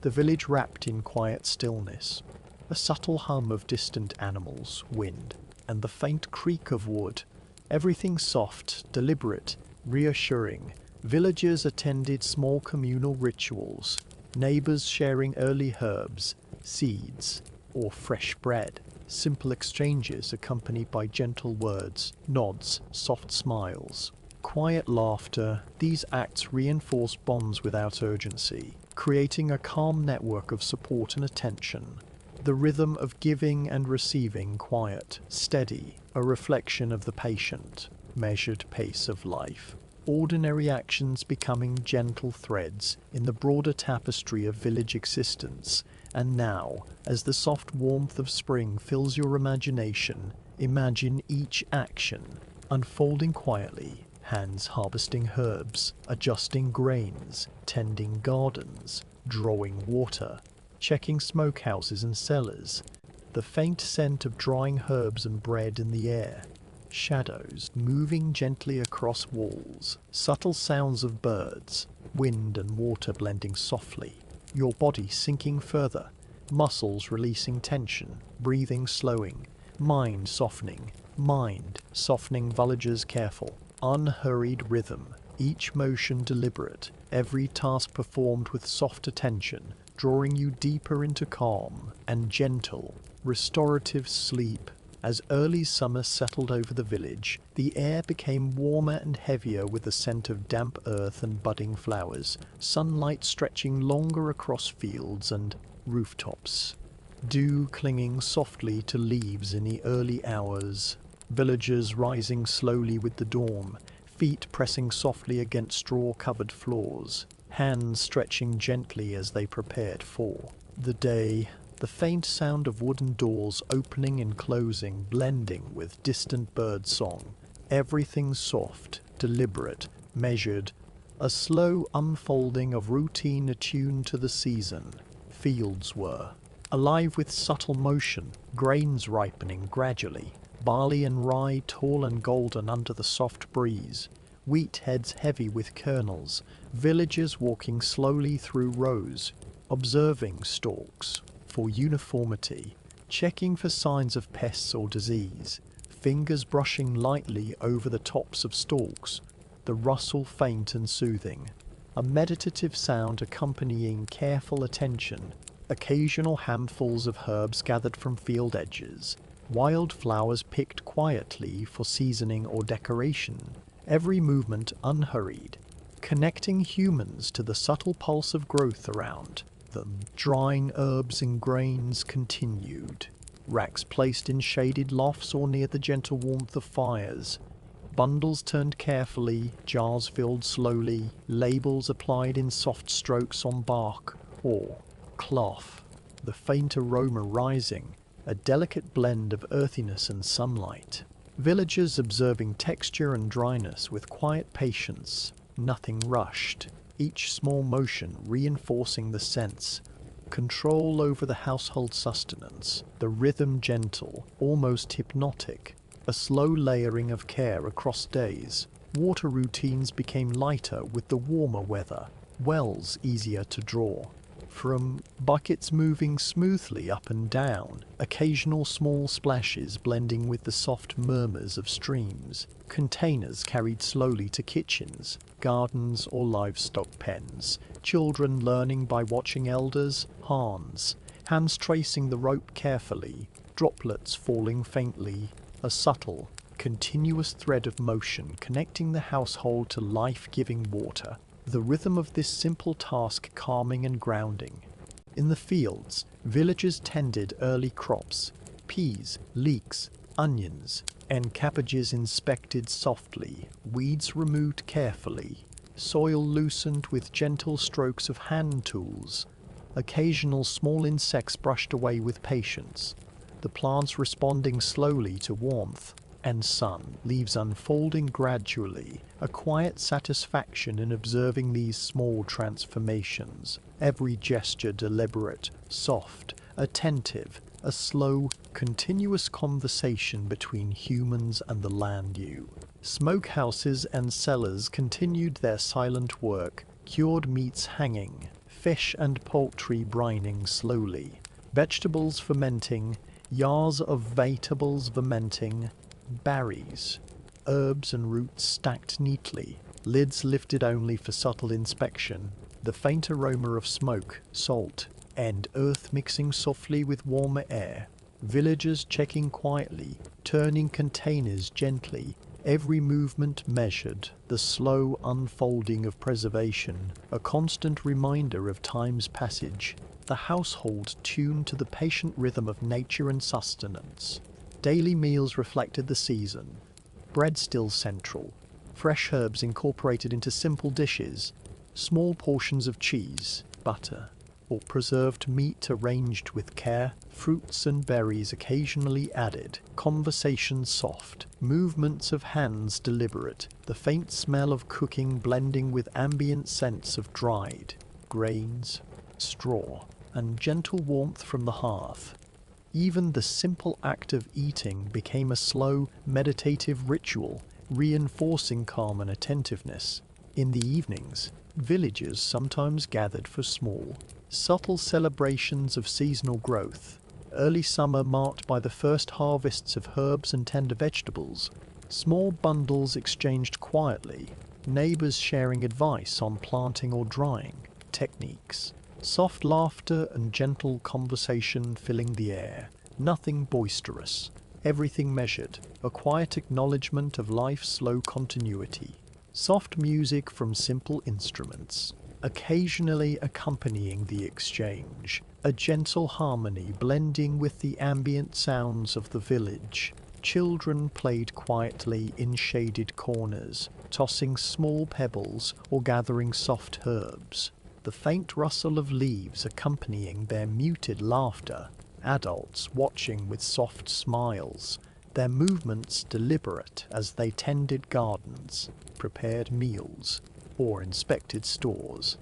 The village wrapped in quiet stillness, a subtle hum of distant animals, wind, and the faint creak of wood, everything soft, deliberate, reassuring. Villagers attended small communal rituals, neighbors sharing early herbs, seeds, or fresh bread, simple exchanges accompanied by gentle words, nods, soft smiles, quiet laughter. These acts reinforced bonds without urgency, creating a calm network of support and attention. The rhythm of giving and receiving, quiet, steady, a reflection of the patient, measured pace of life. Ordinary actions becoming gentle threads in the broader tapestry of village existence. And now, as the soft warmth of spring fills your imagination, imagine each action unfolding quietly, hands harvesting herbs, adjusting grains, tending gardens, drawing water, checking smokehouses and cellars, the faint scent of drying herbs and bread in the air, shadows moving gently across walls, subtle sounds of birds, wind and water blending softly, your body sinking further, muscles releasing tension, breathing slowing, mind softening, villagers careful, unhurried rhythm, each motion deliberate, every task performed with soft attention, drawing you deeper into calm and gentle, restorative sleep. As early summer settled over the village, the air became warmer and heavier with the scent of damp earth and budding flowers, sunlight stretching longer across fields and rooftops. Dew clinging softly to leaves in the early hours, villagers rising slowly with the dawn, feet pressing softly against straw-covered floors, hands stretching gently as they prepared for the day, the faint sound of wooden doors opening and closing blending with distant bird song, everything soft, deliberate, measured, a slow unfolding of routine attuned to the season. Fields were alive with subtle motion, grains ripening gradually, barley and rye tall and golden under the soft breeze, wheat heads heavy with kernels, villagers walking slowly through rows, observing stalks for uniformity, checking for signs of pests or disease, fingers brushing lightly over the tops of stalks, the rustle faint and soothing, a meditative sound accompanying careful attention, occasional handfuls of herbs gathered from field edges, wild flowers picked quietly for seasoning or decoration, every movement unhurried, connecting humans to the subtle pulse of growth around them. Drying herbs and grains continued, racks placed in shaded lofts or near the gentle warmth of fires, bundles turned carefully, jars filled slowly, labels applied in soft strokes on bark or cloth, the faint aroma rising, a delicate blend of earthiness and sunlight. Villagers observing texture and dryness with quiet patience, nothing rushed, each small motion reinforcing the sense, control over the household sustenance, the rhythm gentle, almost hypnotic, a slow layering of care across days. Water routines became lighter with the warmer weather, wells easier to draw. From buckets moving smoothly up and down, occasional small splashes blending with the soft murmurs of streams, containers carried slowly to kitchens, gardens or livestock pens, children learning by watching elders, hands tracing the rope carefully, droplets falling faintly, a subtle, continuous thread of motion connecting the household to life-giving water. The rhythm of this simple task calming and grounding. In the fields, villagers tended early crops, peas, leeks, onions, and cabbages inspected softly, weeds removed carefully, soil loosened with gentle strokes of hand tools, occasional small insects brushed away with patience, the plants responding slowly to warmth and sun, leaves unfolding gradually, a quiet satisfaction in observing these small transformations, every gesture deliberate, soft, attentive, a slow, continuous conversation between humans and the land. Smokehouses and cellars continued their silent work, cured meats hanging, fish and poultry brining slowly, vegetables fermenting, jars of vegetables fermenting, berries, herbs and roots stacked neatly, lids lifted only for subtle inspection, the faint aroma of smoke, salt, and earth mixing softly with warmer air, villagers checking quietly, turning containers gently, every movement measured, the slow unfolding of preservation, a constant reminder of time's passage, the household tuned to the patient rhythm of nature and sustenance. Daily meals reflected the season. Bread still central, fresh herbs incorporated into simple dishes, small portions of cheese, butter, or preserved meat arranged with care, fruits and berries occasionally added, conversation soft, movements of hands deliberate, the faint smell of cooking blending with ambient scents of dried grains, straw, and gentle warmth from the hearth. Even the simple act of eating became a slow, meditative ritual, reinforcing calm and attentiveness. In the evenings, villagers sometimes gathered for small, subtle celebrations of seasonal growth. Early summer marked by the first harvests of herbs and tender vegetables, small bundles exchanged quietly, neighbors sharing advice on planting or drying techniques. Soft laughter and gentle conversation filling the air, nothing boisterous, everything measured, a quiet acknowledgement of life's slow continuity. Soft music from simple instruments, occasionally accompanying the exchange, a gentle harmony blending with the ambient sounds of the village. Children played quietly in shaded corners, tossing small pebbles or gathering soft herbs, the faint rustle of leaves accompanying their muted laughter, adults watching with soft smiles, their movements deliberate as they tended gardens, prepared meals, or inspected stores.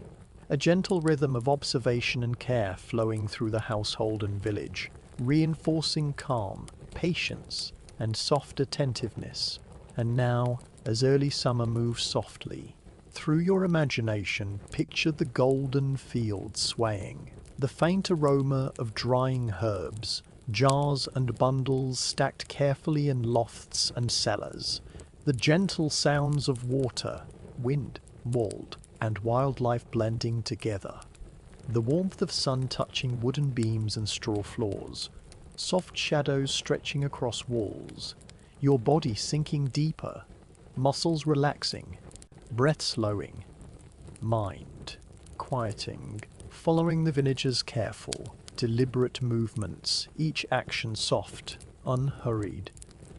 A gentle rhythm of observation and care flowing through the household and village, reinforcing calm, patience, and soft attentiveness. And now, as early summer moves softly, through your imagination picture the golden fields swaying, the faint aroma of drying herbs, jars and bundles stacked carefully in lofts and cellars, the gentle sounds of water, wind, mold, and wildlife blending together, the warmth of sun touching wooden beams and straw floors, soft shadows stretching across walls, your body sinking deeper, muscles relaxing, breath slowing, mind quieting, following the villager's careful, deliberate movements, each action soft, unhurried,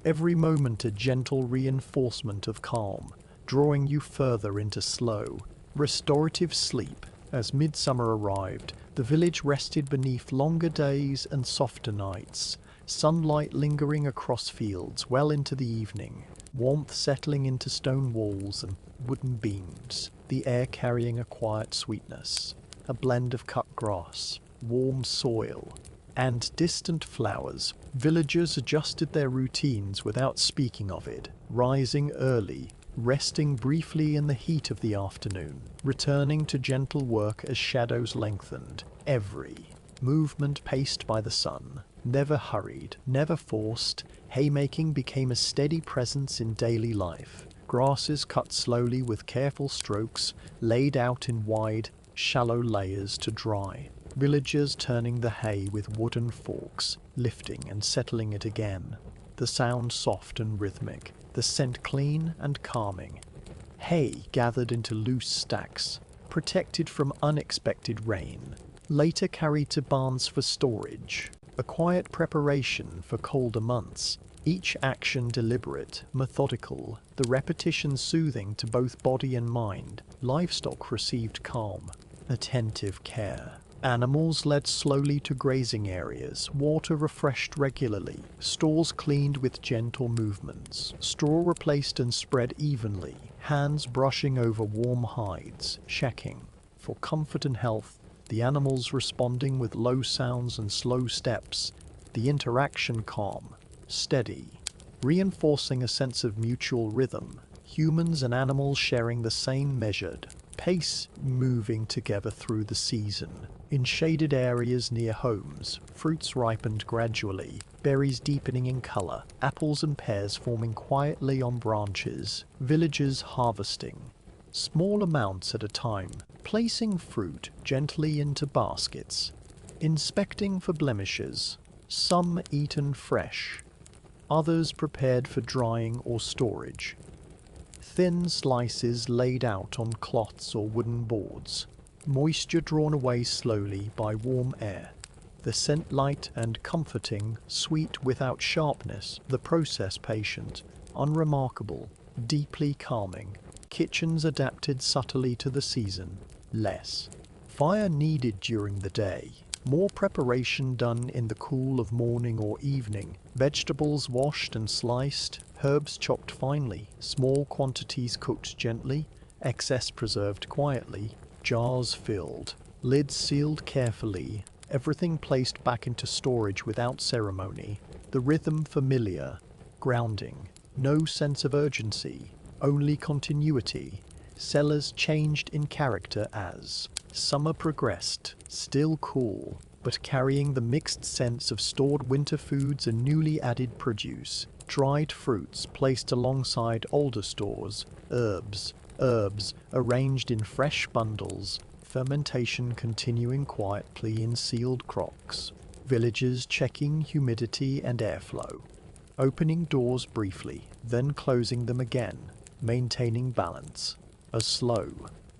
every moment a gentle reinforcement of calm, drawing you further into slow, restorative sleep. As midsummer arrived, the village rested beneath longer days and softer nights, sunlight lingering across fields well into the evening, warmth settling into stone walls and wooden beams, the air carrying a quiet sweetness, a blend of cut grass, warm soil, and distant flowers. Villagers adjusted their routines without speaking of it, rising early, resting briefly in the heat of the afternoon, returning to gentle work as shadows lengthened, every movement paced by the sun. Never hurried, never forced, haymaking became a steady presence in daily life. Grasses cut slowly with careful strokes, laid out in wide, shallow layers to dry. Villagers turning the hay with wooden forks, lifting and settling it again. The sound soft and rhythmic, the scent clean and calming. Hay gathered into loose stacks, protected from unexpected rain, later carried to barns for storage. A quiet preparation for colder months, each action deliberate, methodical, the repetition soothing to both body and mind. Livestock received calm, attentive care. Animals led slowly to grazing areas, water refreshed regularly, stalls cleaned with gentle movements, straw replaced and spread evenly, hands brushing over warm hides, checking for comfort and health, the animals responding with low sounds and slow steps, the interaction calm, steady, reinforcing a sense of mutual rhythm, humans and animals sharing the same measured pace, moving together through the season. In shaded areas near homes, fruits ripened gradually, berries deepening in color, apples and pears forming quietly on branches, villagers harvesting, small amounts at a time, placing fruit gently into baskets, inspecting for blemishes, some eaten fresh, others prepared for drying or storage. Thin slices laid out on cloths or wooden boards, moisture drawn away slowly by warm air, the scent light and comforting, sweet without sharpness, the process patient, unremarkable, deeply calming. Kitchens adapted subtly to the season, less fire needed during the day, more preparation done in the cool of morning or evening, vegetables washed and sliced, herbs chopped finely, small quantities cooked gently, excess preserved quietly, jars filled, lids sealed carefully, everything placed back into storage without ceremony, the rhythm familiar, grounding, no sense of urgency, only continuity. Cellars changed in character as summer progressed, still cool, but carrying the mixed scents of stored winter foods and newly added produce, dried fruits placed alongside older stores, herbs arranged in fresh bundles, fermentation continuing quietly in sealed crocks, villagers checking humidity and airflow, opening doors briefly, then closing them again, maintaining balance. A slow,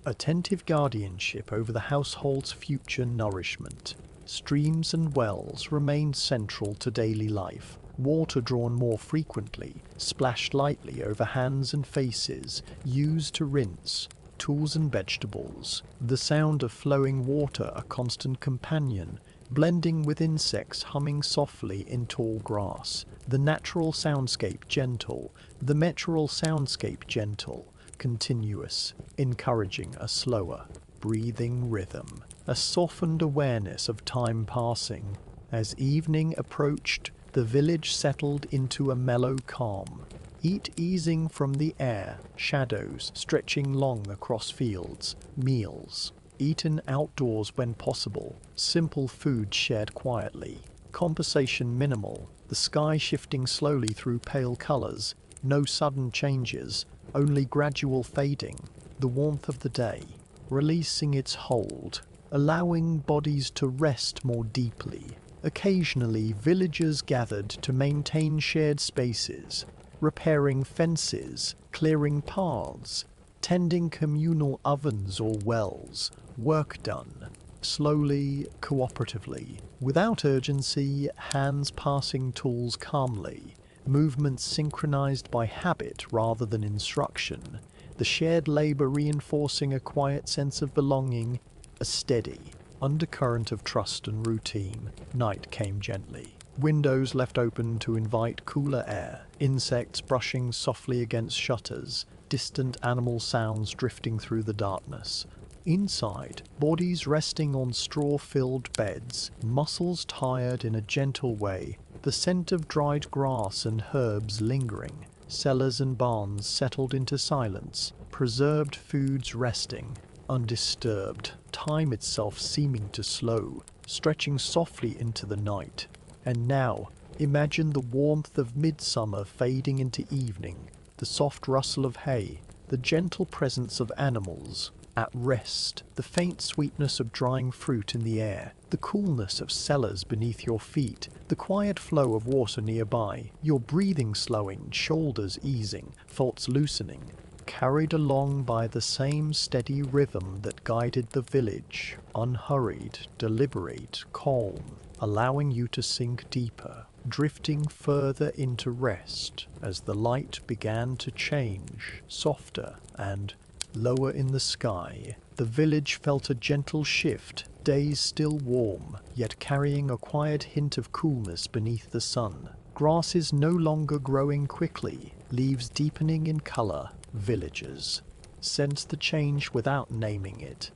Attentive guardianship over the household's future nourishment. Streams and wells remained central to daily life. Water drawn more frequently, splashed lightly over hands and faces, used to rinse tools and vegetables. The sound of flowing water a constant companion, blending with insects humming softly in tall grass. The natural soundscape gentle, the metral soundscape gentle, continuous, encouraging a slower, breathing rhythm, a softened awareness of time passing. As evening approached, the village settled into a mellow calm, heat easing from the air, shadows stretching long across fields, meals eaten outdoors when possible, simple food shared quietly, conversation minimal, the sky shifting slowly through pale colors, no sudden changes, only gradual fading, the warmth of the day, releasing its hold, allowing bodies to rest more deeply. Occasionally, villagers gathered to maintain shared spaces, repairing fences, clearing paths, tending communal ovens or wells, work done, slowly, cooperatively, without urgency, hands passing tools calmly, movements synchronized by habit rather than instruction, the shared labor reinforcing a quiet sense of belonging, a steady undercurrent of trust and routine. Night came gently. Windows left open to invite cooler air, insects brushing softly against shutters, distant animal sounds drifting through the darkness. Inside, bodies resting on straw-filled beds, muscles tired in a gentle way, the scent of dried grass and herbs lingering, cellars and barns settled into silence, preserved foods resting, undisturbed, time itself seeming to slow, stretching softly into the night. And now, imagine the warmth of midsummer fading into evening, the soft rustle of hay, the gentle presence of animals at rest, the faint sweetness of drying fruit in the air, the coolness of cellars beneath your feet, the quiet flow of water nearby, your breathing slowing, shoulders easing, thoughts loosening, carried along by the same steady rhythm that guided the village, unhurried, deliberate, calm, allowing you to sink deeper, drifting further into rest as the light began to change, softer and lower in the sky. The village felt a gentle shift, days still warm, yet carrying a quiet hint of coolness beneath the sun. Grasses no longer growing quickly, leaves deepening in color. Villagers sensed the change without naming it,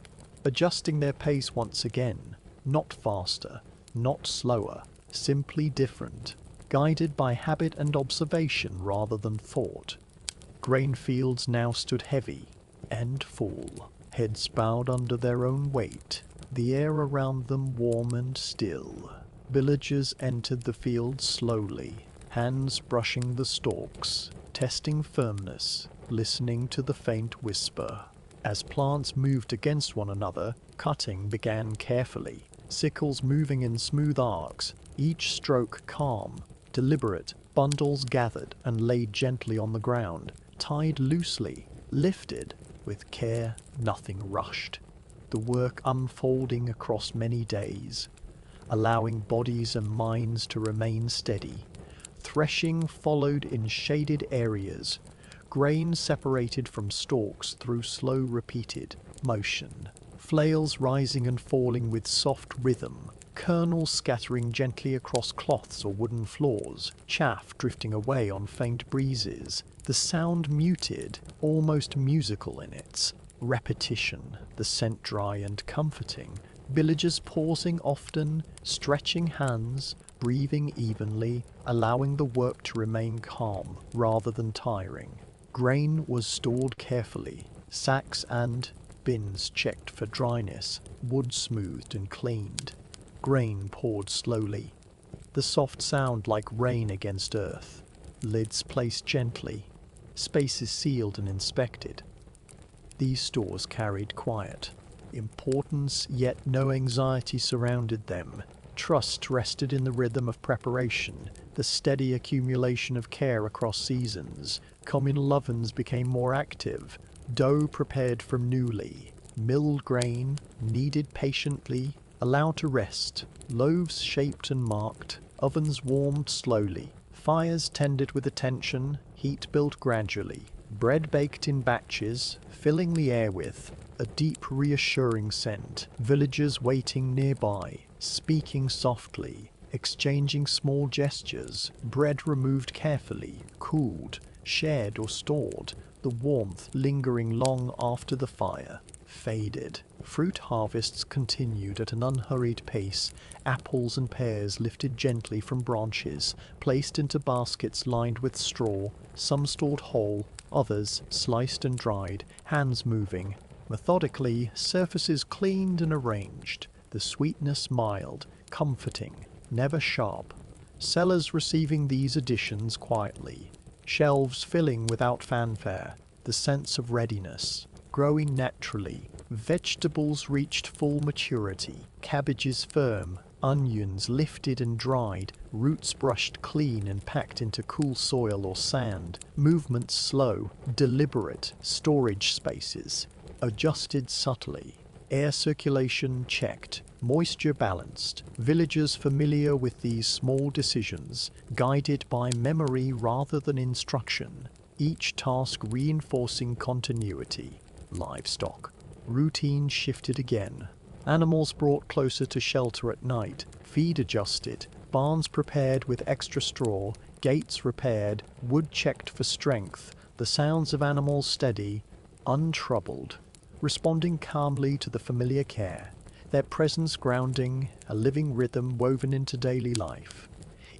adjusting their pace once again, not faster, not slower, simply different, guided by habit and observation rather than thought. Grain fields now stood heavy and full, heads bowed under their own weight, the air around them warm and still. Villagers entered the fields slowly, hands brushing the stalks, testing firmness, listening to the faint whisper. As plants moved against one another, cutting began carefully, sickles moving in smooth arcs, each stroke calm, deliberate, bundles gathered and laid gently on the ground, tied loosely, lifted, with care, nothing rushed. The work unfolding across many days, allowing bodies and minds to remain steady. Threshing followed in shaded areas, grain separated from stalks through slow repeated motion, flails rising and falling with soft rhythm, kernels scattering gently across cloths or wooden floors, chaff drifting away on faint breezes, the sound muted, almost musical in its repetition, the scent dry and comforting, villagers pausing often, stretching hands, breathing evenly, allowing the work to remain calm rather than tiring. Grain was stored carefully, sacks and bins checked for dryness, wood smoothed and cleaned. Grain poured slowly, the soft sound like rain against earth, lids placed gently, spaces sealed and inspected. These stores carried quiet importance, yet no anxiety surrounded them. Trust rested in the rhythm of preparation, the steady accumulation of care across seasons. Communal ovens became more active, dough prepared from newly, milled grain, kneaded patiently, allowed to rest, loaves shaped and marked, ovens warmed slowly, fires tended with attention, heat built gradually, bread baked in batches, filling the air with a deep reassuring scent, villagers waiting nearby, speaking softly, exchanging small gestures, bread removed carefully, cooled, shared or stored, the warmth lingering long after the fire faded. Fruit harvests continued at an unhurried pace, apples and pears lifted gently from branches, placed into baskets lined with straw, some stored whole, others sliced and dried, hands moving. Methodically, surfaces cleaned and arranged, the sweetness mild, comforting, never sharp. Sellers receiving these additions quietly, shelves filling without fanfare, the sense of readiness, growing naturally. Vegetables reached full maturity, cabbages firm, onions lifted and dried, roots brushed clean and packed into cool soil or sand, movements slow, deliberate, storage spaces adjusted subtly, air circulation checked, moisture balanced, villagers familiar with these small decisions, guided by memory rather than instruction, each task reinforcing continuity. Livestock. Routine shifted again. Animals brought closer to shelter at night, feed adjusted, barns prepared with extra straw, gates repaired, wood checked for strength, the sounds of animals steady, untroubled, responding calmly to the familiar care, their presence grounding, a living rhythm woven into daily life.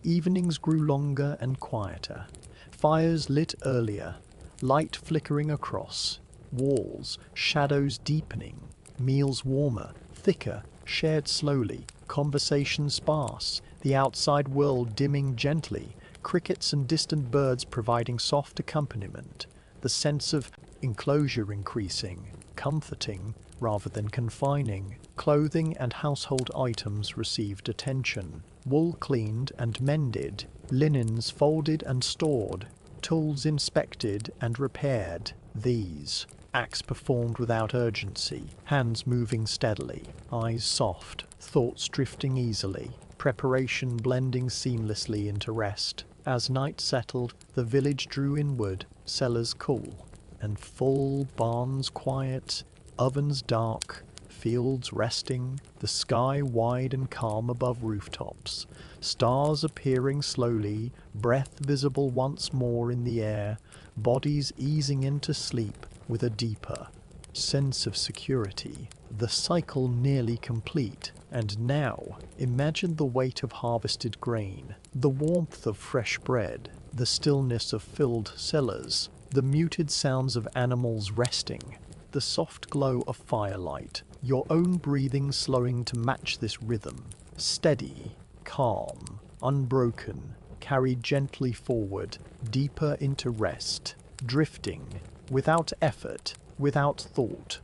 Evenings grew longer and quieter, fires lit earlier, light flickering across walls, shadows deepening, meals warmer, thicker, shared slowly, conversation sparse, the outside world dimming gently, crickets and distant birds providing soft accompaniment, the sense of enclosure increasing, comforting rather than confining. Clothing and household items received attention, wool cleaned and mended, linens folded and stored, tools inspected and repaired. These acts performed without urgency, hands moving steadily, eyes soft, thoughts drifting easily, preparation blending seamlessly into rest. As night settled, the village drew inward, cellars cool and full, barns quiet, ovens dark, fields resting, the sky wide and calm above rooftops, stars appearing slowly, breath visible once more in the air, bodies easing into sleep with a deeper sense of security. The cycle nearly complete, and now imagine the weight of harvested grain, the warmth of fresh bread, the stillness of filled cellars, the muted sounds of animals resting, the soft glow of firelight, your own breathing slowing to match this rhythm, steady, calm, unbroken, carried gently forward, deeper into rest, drifting, without effort, without thought,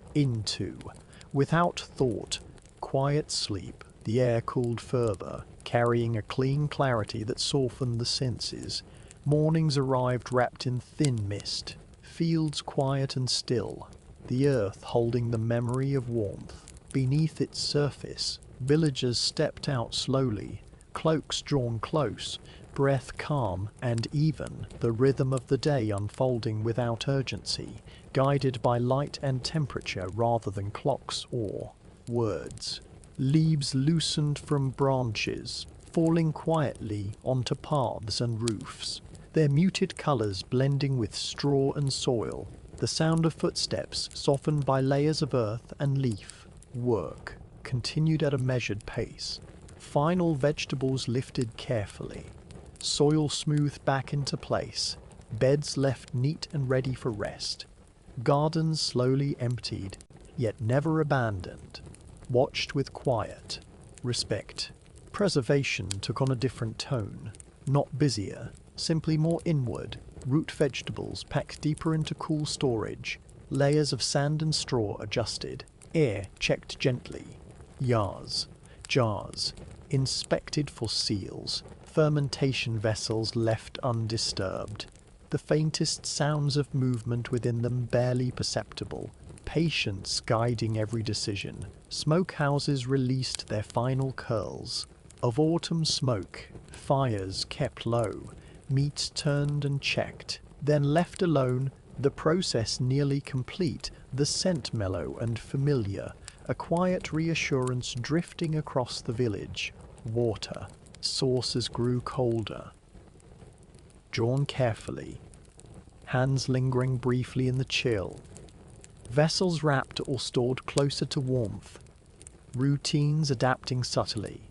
without thought, quiet sleep. The air cooled further, carrying a clean clarity that softened the senses. Mornings arrived wrapped in thin mist, fields quiet and still, the earth holding the memory of warmth. Beneath its surface, villagers stepped out slowly, cloaks drawn close, breath calm and even, the rhythm of the day unfolding without urgency, guided by light and temperature rather than clocks or words. Leaves loosened from branches, falling quietly onto paths and roofs, their muted colors blending with straw and soil, the sound of footsteps softened by layers of earth and leaf. Work continued at a measured pace. Final vegetables lifted carefully, soil smoothed back into place, beds left neat and ready for rest, gardens slowly emptied, yet never abandoned, watched with quiet respect. Preservation took on a different tone, not busier, simply more inward, root vegetables packed deeper into cool storage, layers of sand and straw adjusted, air checked gently, jars, inspected for seals, fermentation vessels left undisturbed, the faintest sounds of movement within them barely perceptible, patience guiding every decision. Smokehouses released their final curls. Of autumn smoke, fires kept low, meats turned and checked, then left alone, the process nearly complete, the scent mellow and familiar, a quiet reassurance drifting across the village. Water. Sources grew colder. Drawn carefully. Hands lingering briefly in the chill. Vessels wrapped or stored closer to warmth. Routines adapting subtly.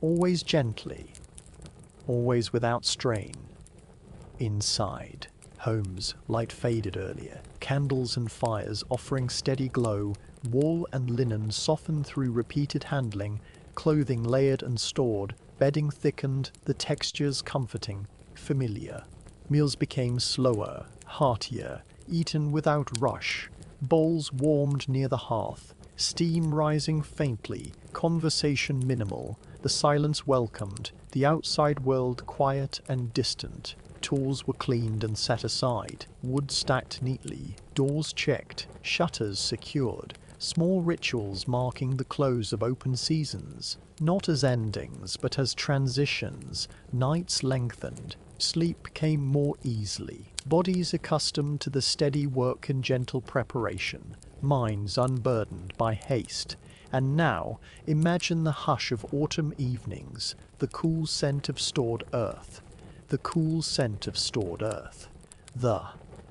Always gently. Always without strain. Inside. Homes, light faded earlier. Candles and fires offering steady glow. Wool and linen softened through repeated handling. Clothing layered and stored. Bedding thickened, the textures comforting. Familiar. Meals became slower, heartier, eaten without rush. Bowls warmed near the hearth. Steam rising faintly. Conversation minimal. The silence welcomed. The outside world quiet and distant. Tools were cleaned and set aside, wood stacked neatly, doors checked, shutters secured, small rituals marking the close of open seasons, not as endings but as transitions. Nights lengthened, sleep came more easily, bodies accustomed to the steady work and gentle preparation, minds unburdened by haste. And now, imagine the hush of autumn evenings, the cool scent of stored earth. The cool scent of stored earth. The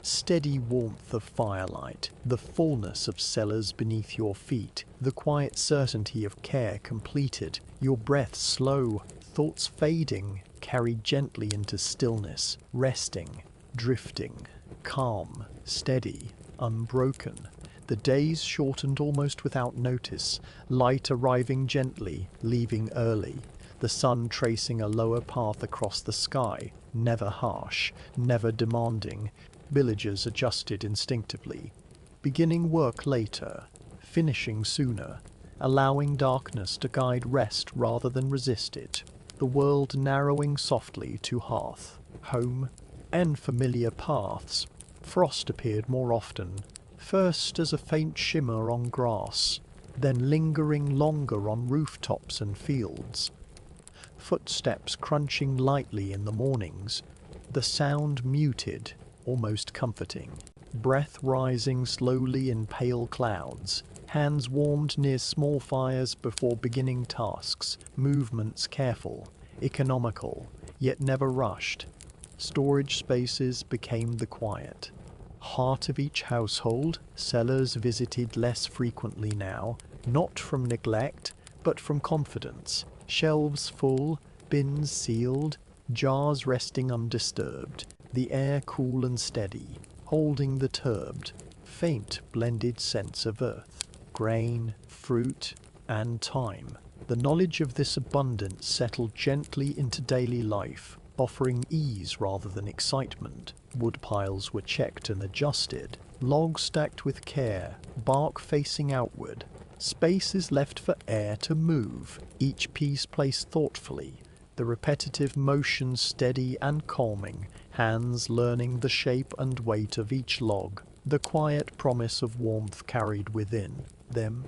steady warmth of firelight, the fullness of cellars beneath your feet, the quiet certainty of care completed, your breath slow, thoughts fading, carried gently into stillness, resting, drifting, calm, steady, unbroken. The days shortened almost without notice, light arriving gently, leaving early. The sun tracing a lower path across the sky, never harsh, never demanding. Villagers adjusted instinctively, beginning work later, finishing sooner, allowing darkness to guide rest rather than resist it. The world narrowing softly to hearth, home, and familiar paths. Frost appeared more often, first as a faint shimmer on grass, then lingering longer on rooftops and fields. Footsteps crunching lightly in the mornings, the sound muted, almost comforting. Breath rising slowly in pale clouds, hands warmed near small fires before beginning tasks, movements careful, economical, yet never rushed. Storage spaces became the quiet. Heart of each household, cellars visited less frequently now, not from neglect, but from confidence. Shelves full, bins sealed, jars resting undisturbed, the air cool and steady, holding the turbed, faint blended sense of earth, grain, fruit, and time. The knowledge of this abundance settled gently into daily life, offering ease rather than excitement. Wood piles were checked and adjusted, logs stacked with care, bark facing outward. Spaces left for air to move, each piece placed thoughtfully, the repetitive motion steady and calming, hands learning the shape and weight of each log, the quiet promise of warmth carried within them.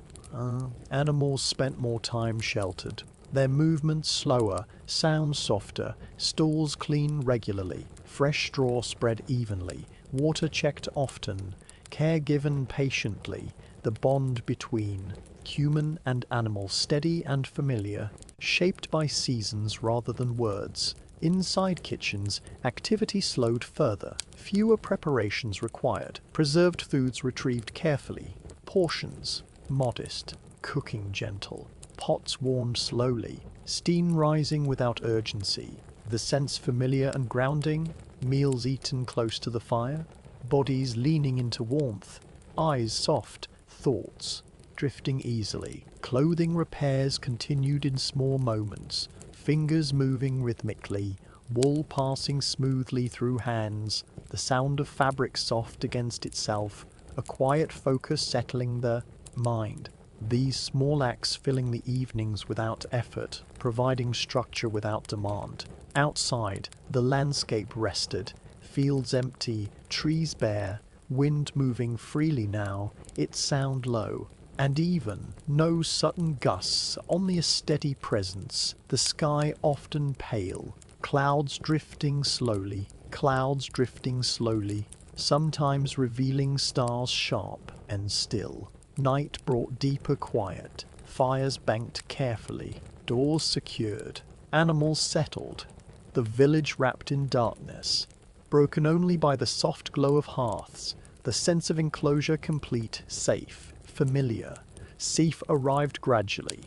Animals spent more time sheltered, their movements slower, sounds softer, stalls clean regularly, fresh straw spread evenly, water checked often, care given patiently. The bond between human and animal steady and familiar, shaped by seasons rather than words. Inside kitchens, activity slowed further, fewer preparations required, preserved foods retrieved carefully, portions modest, cooking gentle, pots warmed slowly, steam rising without urgency, the sense familiar and grounding, meals eaten close to the fire, bodies leaning into warmth, eyes soft, thoughts drifting easily. Clothing repairs continued in small moments, fingers moving rhythmically, wool passing smoothly through hands, the sound of fabric soft against itself, a quiet focus settling the mind. These small acts filling the evenings without effort, providing structure without demand. Outside, the landscape rested, fields empty, trees bare, wind moving freely now, its sound low, and even no sudden gusts, only a steady presence, the sky often pale, clouds drifting slowly, sometimes revealing stars sharp and still. Night brought deeper quiet, fires banked carefully, doors secured, animals settled, the village wrapped in darkness, broken only by the soft glow of hearths, the sense of enclosure complete, safe, familiar. Safe arrived gradually,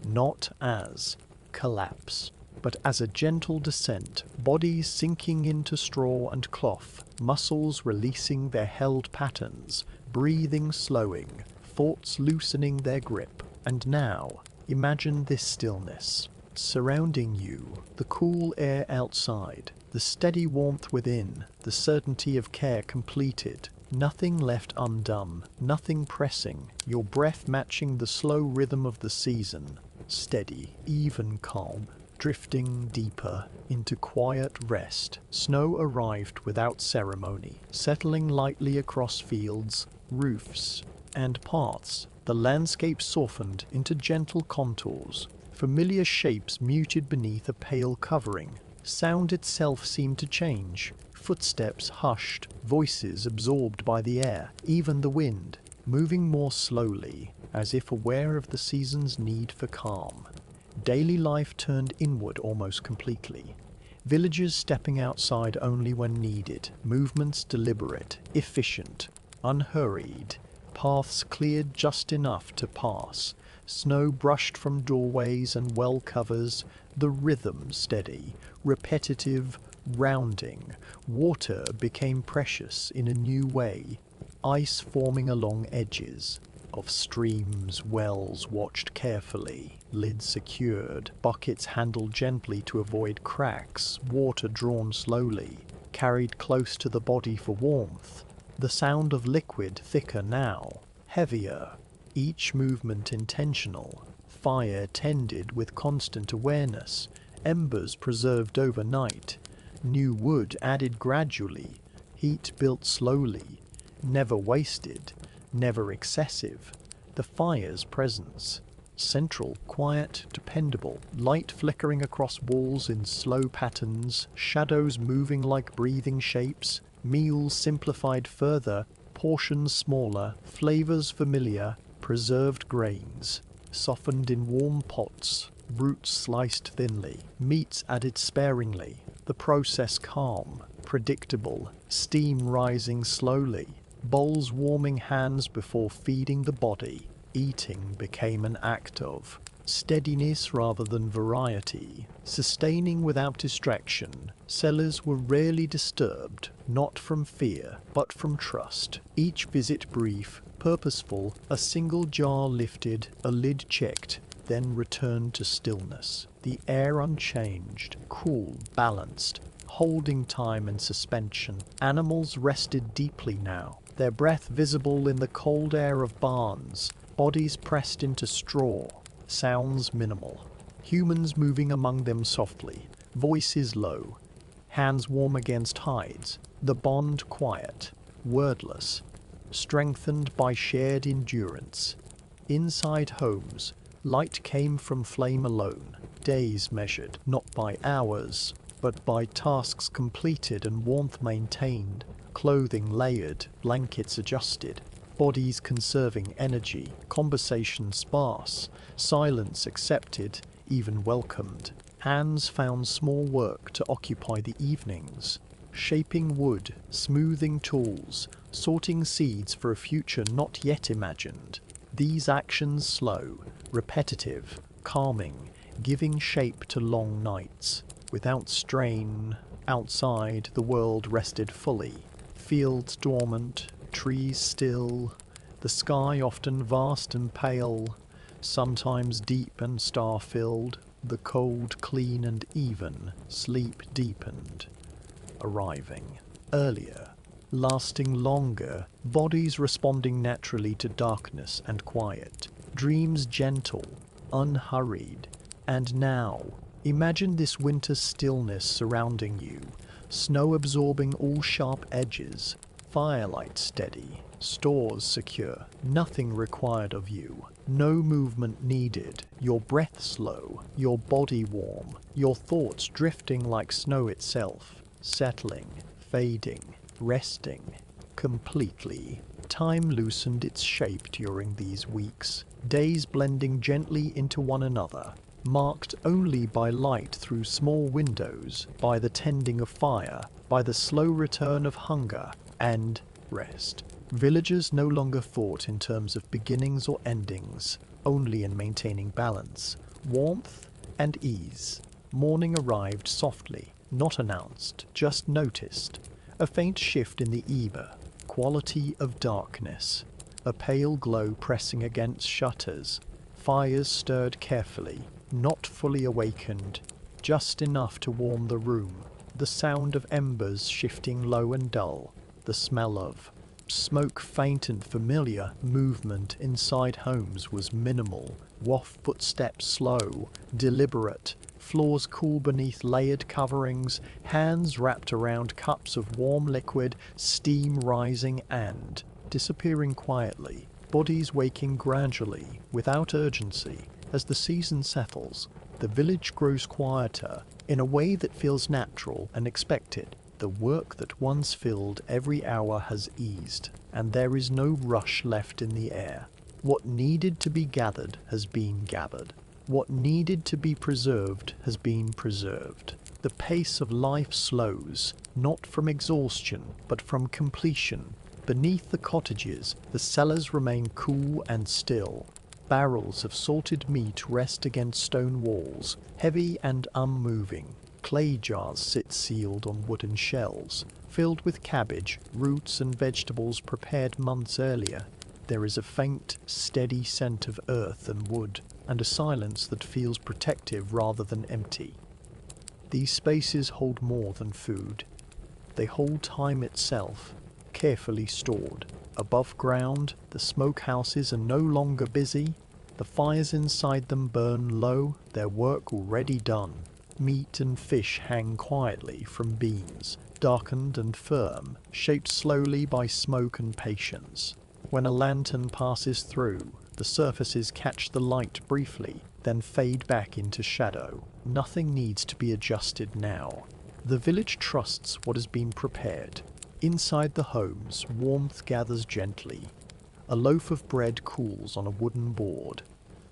not as collapse, but as a gentle descent, bodies sinking into straw and cloth, muscles releasing their held patterns, breathing slowing, thoughts loosening their grip. And now, imagine this stillness. Surrounding you, the cool air outside, the steady warmth within, the certainty of care completed. Nothing left undone, nothing pressing, your breath matching the slow rhythm of the season. Steady, even calm, drifting deeper into quiet rest. Snow arrived without ceremony, settling lightly across fields, roofs, and paths. The landscape softened into gentle contours, familiar shapes muted beneath a pale covering. Sound itself seemed to change. Footsteps hushed, voices absorbed by the air, even the wind, moving more slowly, as if aware of the season's need for calm. Daily life turned inward almost completely. Villagers stepping outside only when needed, movements deliberate, efficient, unhurried, paths cleared just enough to pass, snow brushed from doorways and well covers, the rhythm steady, repetitive, rounding. Water became precious in a new way, ice forming along edges of streams, wells watched carefully, lids secured, buckets handled gently to avoid cracks, water drawn slowly, carried close to the body for warmth. The sound of liquid thicker now, heavier, each movement intentional, fire tended with constant awareness, embers preserved overnight, new wood added gradually, heat built slowly, never wasted, never excessive. The fire's presence, central, quiet, dependable, light flickering across walls in slow patterns, shadows moving like breathing shapes, meals simplified further, portions smaller, flavors familiar, preserved grains, softened in warm pots, roots sliced thinly, meats added sparingly, the process calm, predictable, steam rising slowly, bowls warming hands before feeding the body. Eating became an act of steadiness rather than variety, sustaining without distraction. Cellars were rarely disturbed, not from fear, but from trust. Each visit brief, purposeful, a single jar lifted, a lid checked, then returned to stillness. The air unchanged, cool, balanced, holding time and suspension. Animals rested deeply now, their breath visible in the cold air of barns, bodies pressed into straw, sounds minimal. Humans moving among them softly, voices low, hands warm against hides, the bond quiet, wordless, strengthened by shared endurance. Inside homes, light came from flame alone, days measured, not by hours, but by tasks completed and warmth maintained, clothing layered, blankets adjusted, bodies conserving energy, conversation sparse, silence accepted, even welcomed. Hands found small work to occupy the evenings, shaping wood, smoothing tools, sorting seeds for a future not yet imagined. These actions slow, repetitive, calming, giving shape to long nights. Without strain, outside the world rested fully. Fields dormant, trees still, the sky often vast and pale, sometimes deep and star-filled, the cold clean and even, sleep deepened. Arriving earlier, lasting longer, bodies responding naturally to darkness and quiet, dreams gentle, unhurried. And now, imagine this winter stillness surrounding you, snow absorbing all sharp edges, Firelight steady, stores secure, nothing required of you, no movement needed, your breath slow, your body warm, your thoughts drifting like snow itself, settling, fading, resting, completely. Time loosened its shape during these weeks, days blending gently into one another, marked only by light through small windows, by the tending of fire, by the slow return of hunger and rest. Villagers no longer thought in terms of beginnings or endings, only in maintaining balance, warmth and ease. Morning arrived softly, not announced, just noticed. A faint shift in the ebb, quality of darkness, a pale glow pressing against shutters, fires stirred carefully, not fully awakened, just enough to warm the room, the sound of embers shifting low and dull, the smell of smoke faint and familiar. Movement inside homes was minimal, footsteps slow, deliberate, floors cool beneath layered coverings, hands wrapped around cups of warm liquid, steam rising and disappearing quietly, bodies waking gradually, without urgency. As the season settles, the village grows quieter in a way that feels natural and expected. The work that once filled every hour has eased, and there is no rush left in the air. What needed to be gathered has been gathered. What needed to be preserved has been preserved. The pace of life slows, not from exhaustion, but from completion. Beneath the cottages, the cellars remain cool and still. Barrels of salted meat rest against stone walls, heavy and unmoving. Clay jars sit sealed on wooden shelves, filled with cabbage, roots and vegetables prepared months earlier. There is a faint, steady scent of earth and wood, and a silence that feels protective rather than empty. These spaces hold more than food. They hold time itself, carefully stored. Above ground, the smokehouses are no longer busy. The fires inside them burn low, their work already done. Meat and fish hang quietly from beams, darkened and firm, shaped slowly by smoke and patience. When a lantern passes through, the surfaces catch the light briefly, then fade back into shadow. Nothing needs to be adjusted now. The village trusts what has been prepared. Inside the homes, warmth gathers gently. A loaf of bread cools on a wooden board.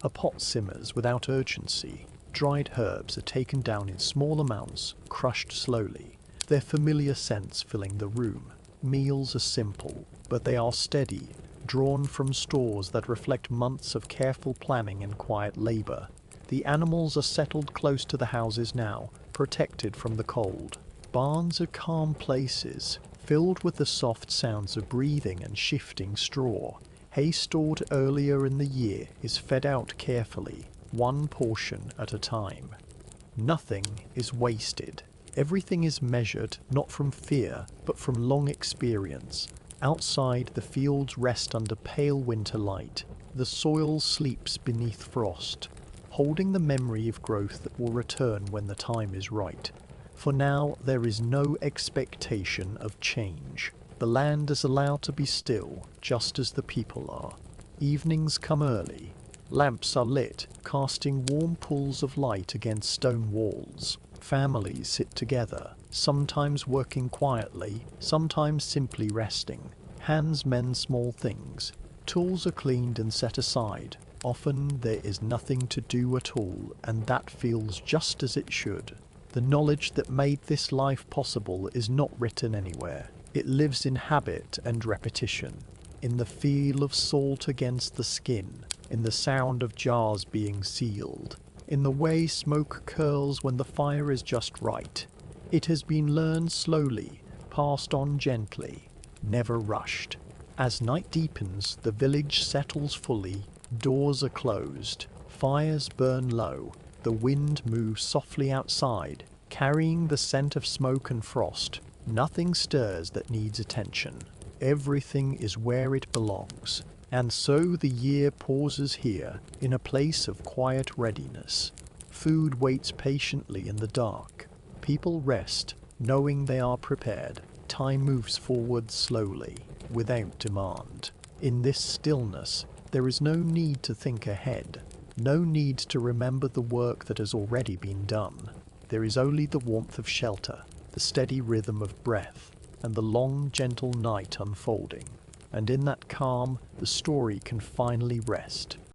A pot simmers without urgency. Dried herbs are taken down in small amounts, crushed slowly, their familiar scents filling the room. Meals are simple, but they are steady, drawn from stores that reflect months of careful planning and quiet labor. The animals are settled close to the houses now, protected from the cold. Barns are calm places, filled with the soft sounds of breathing and shifting straw. Hay stored earlier in the year is fed out carefully, one portion at a time. Nothing is wasted. Everything is measured not from fear, but from long experience. Outside, the fields rest under pale winter light. The soil sleeps beneath frost, holding the memory of growth that will return when the time is right. For now, there is no expectation of change. The land is allowed to be still, just as the people are. Evenings come early. Lamps are lit, casting warm pools of light against stone walls. Families sit together, sometimes working quietly, sometimes simply resting. Hands mend small things. Tools are cleaned and set aside. Often there is nothing to do at all, and that feels just as it should. The knowledge that made this life possible is not written anywhere. It lives in habit and repetition, in the feel of salt against the skin, in the sound of jars being sealed, in the way smoke curls when the fire is just right. It has been learned slowly, passed on gently, never rushed. As night deepens, the village settles fully, doors are closed, fires burn low, the wind moves softly outside, carrying the scent of smoke and frost. Nothing stirs that needs attention. Everything is where it belongs. And so the year pauses here, in a place of quiet readiness. Food waits patiently in the dark. People rest, knowing they are prepared. time moves forward slowly, without demand. In this stillness, there is no need to think ahead, no need to remember the work that has already been done. There is only the warmth of shelter, the steady rhythm of breath, and the long, gentle night unfolding. And in that calm, the story can finally rest.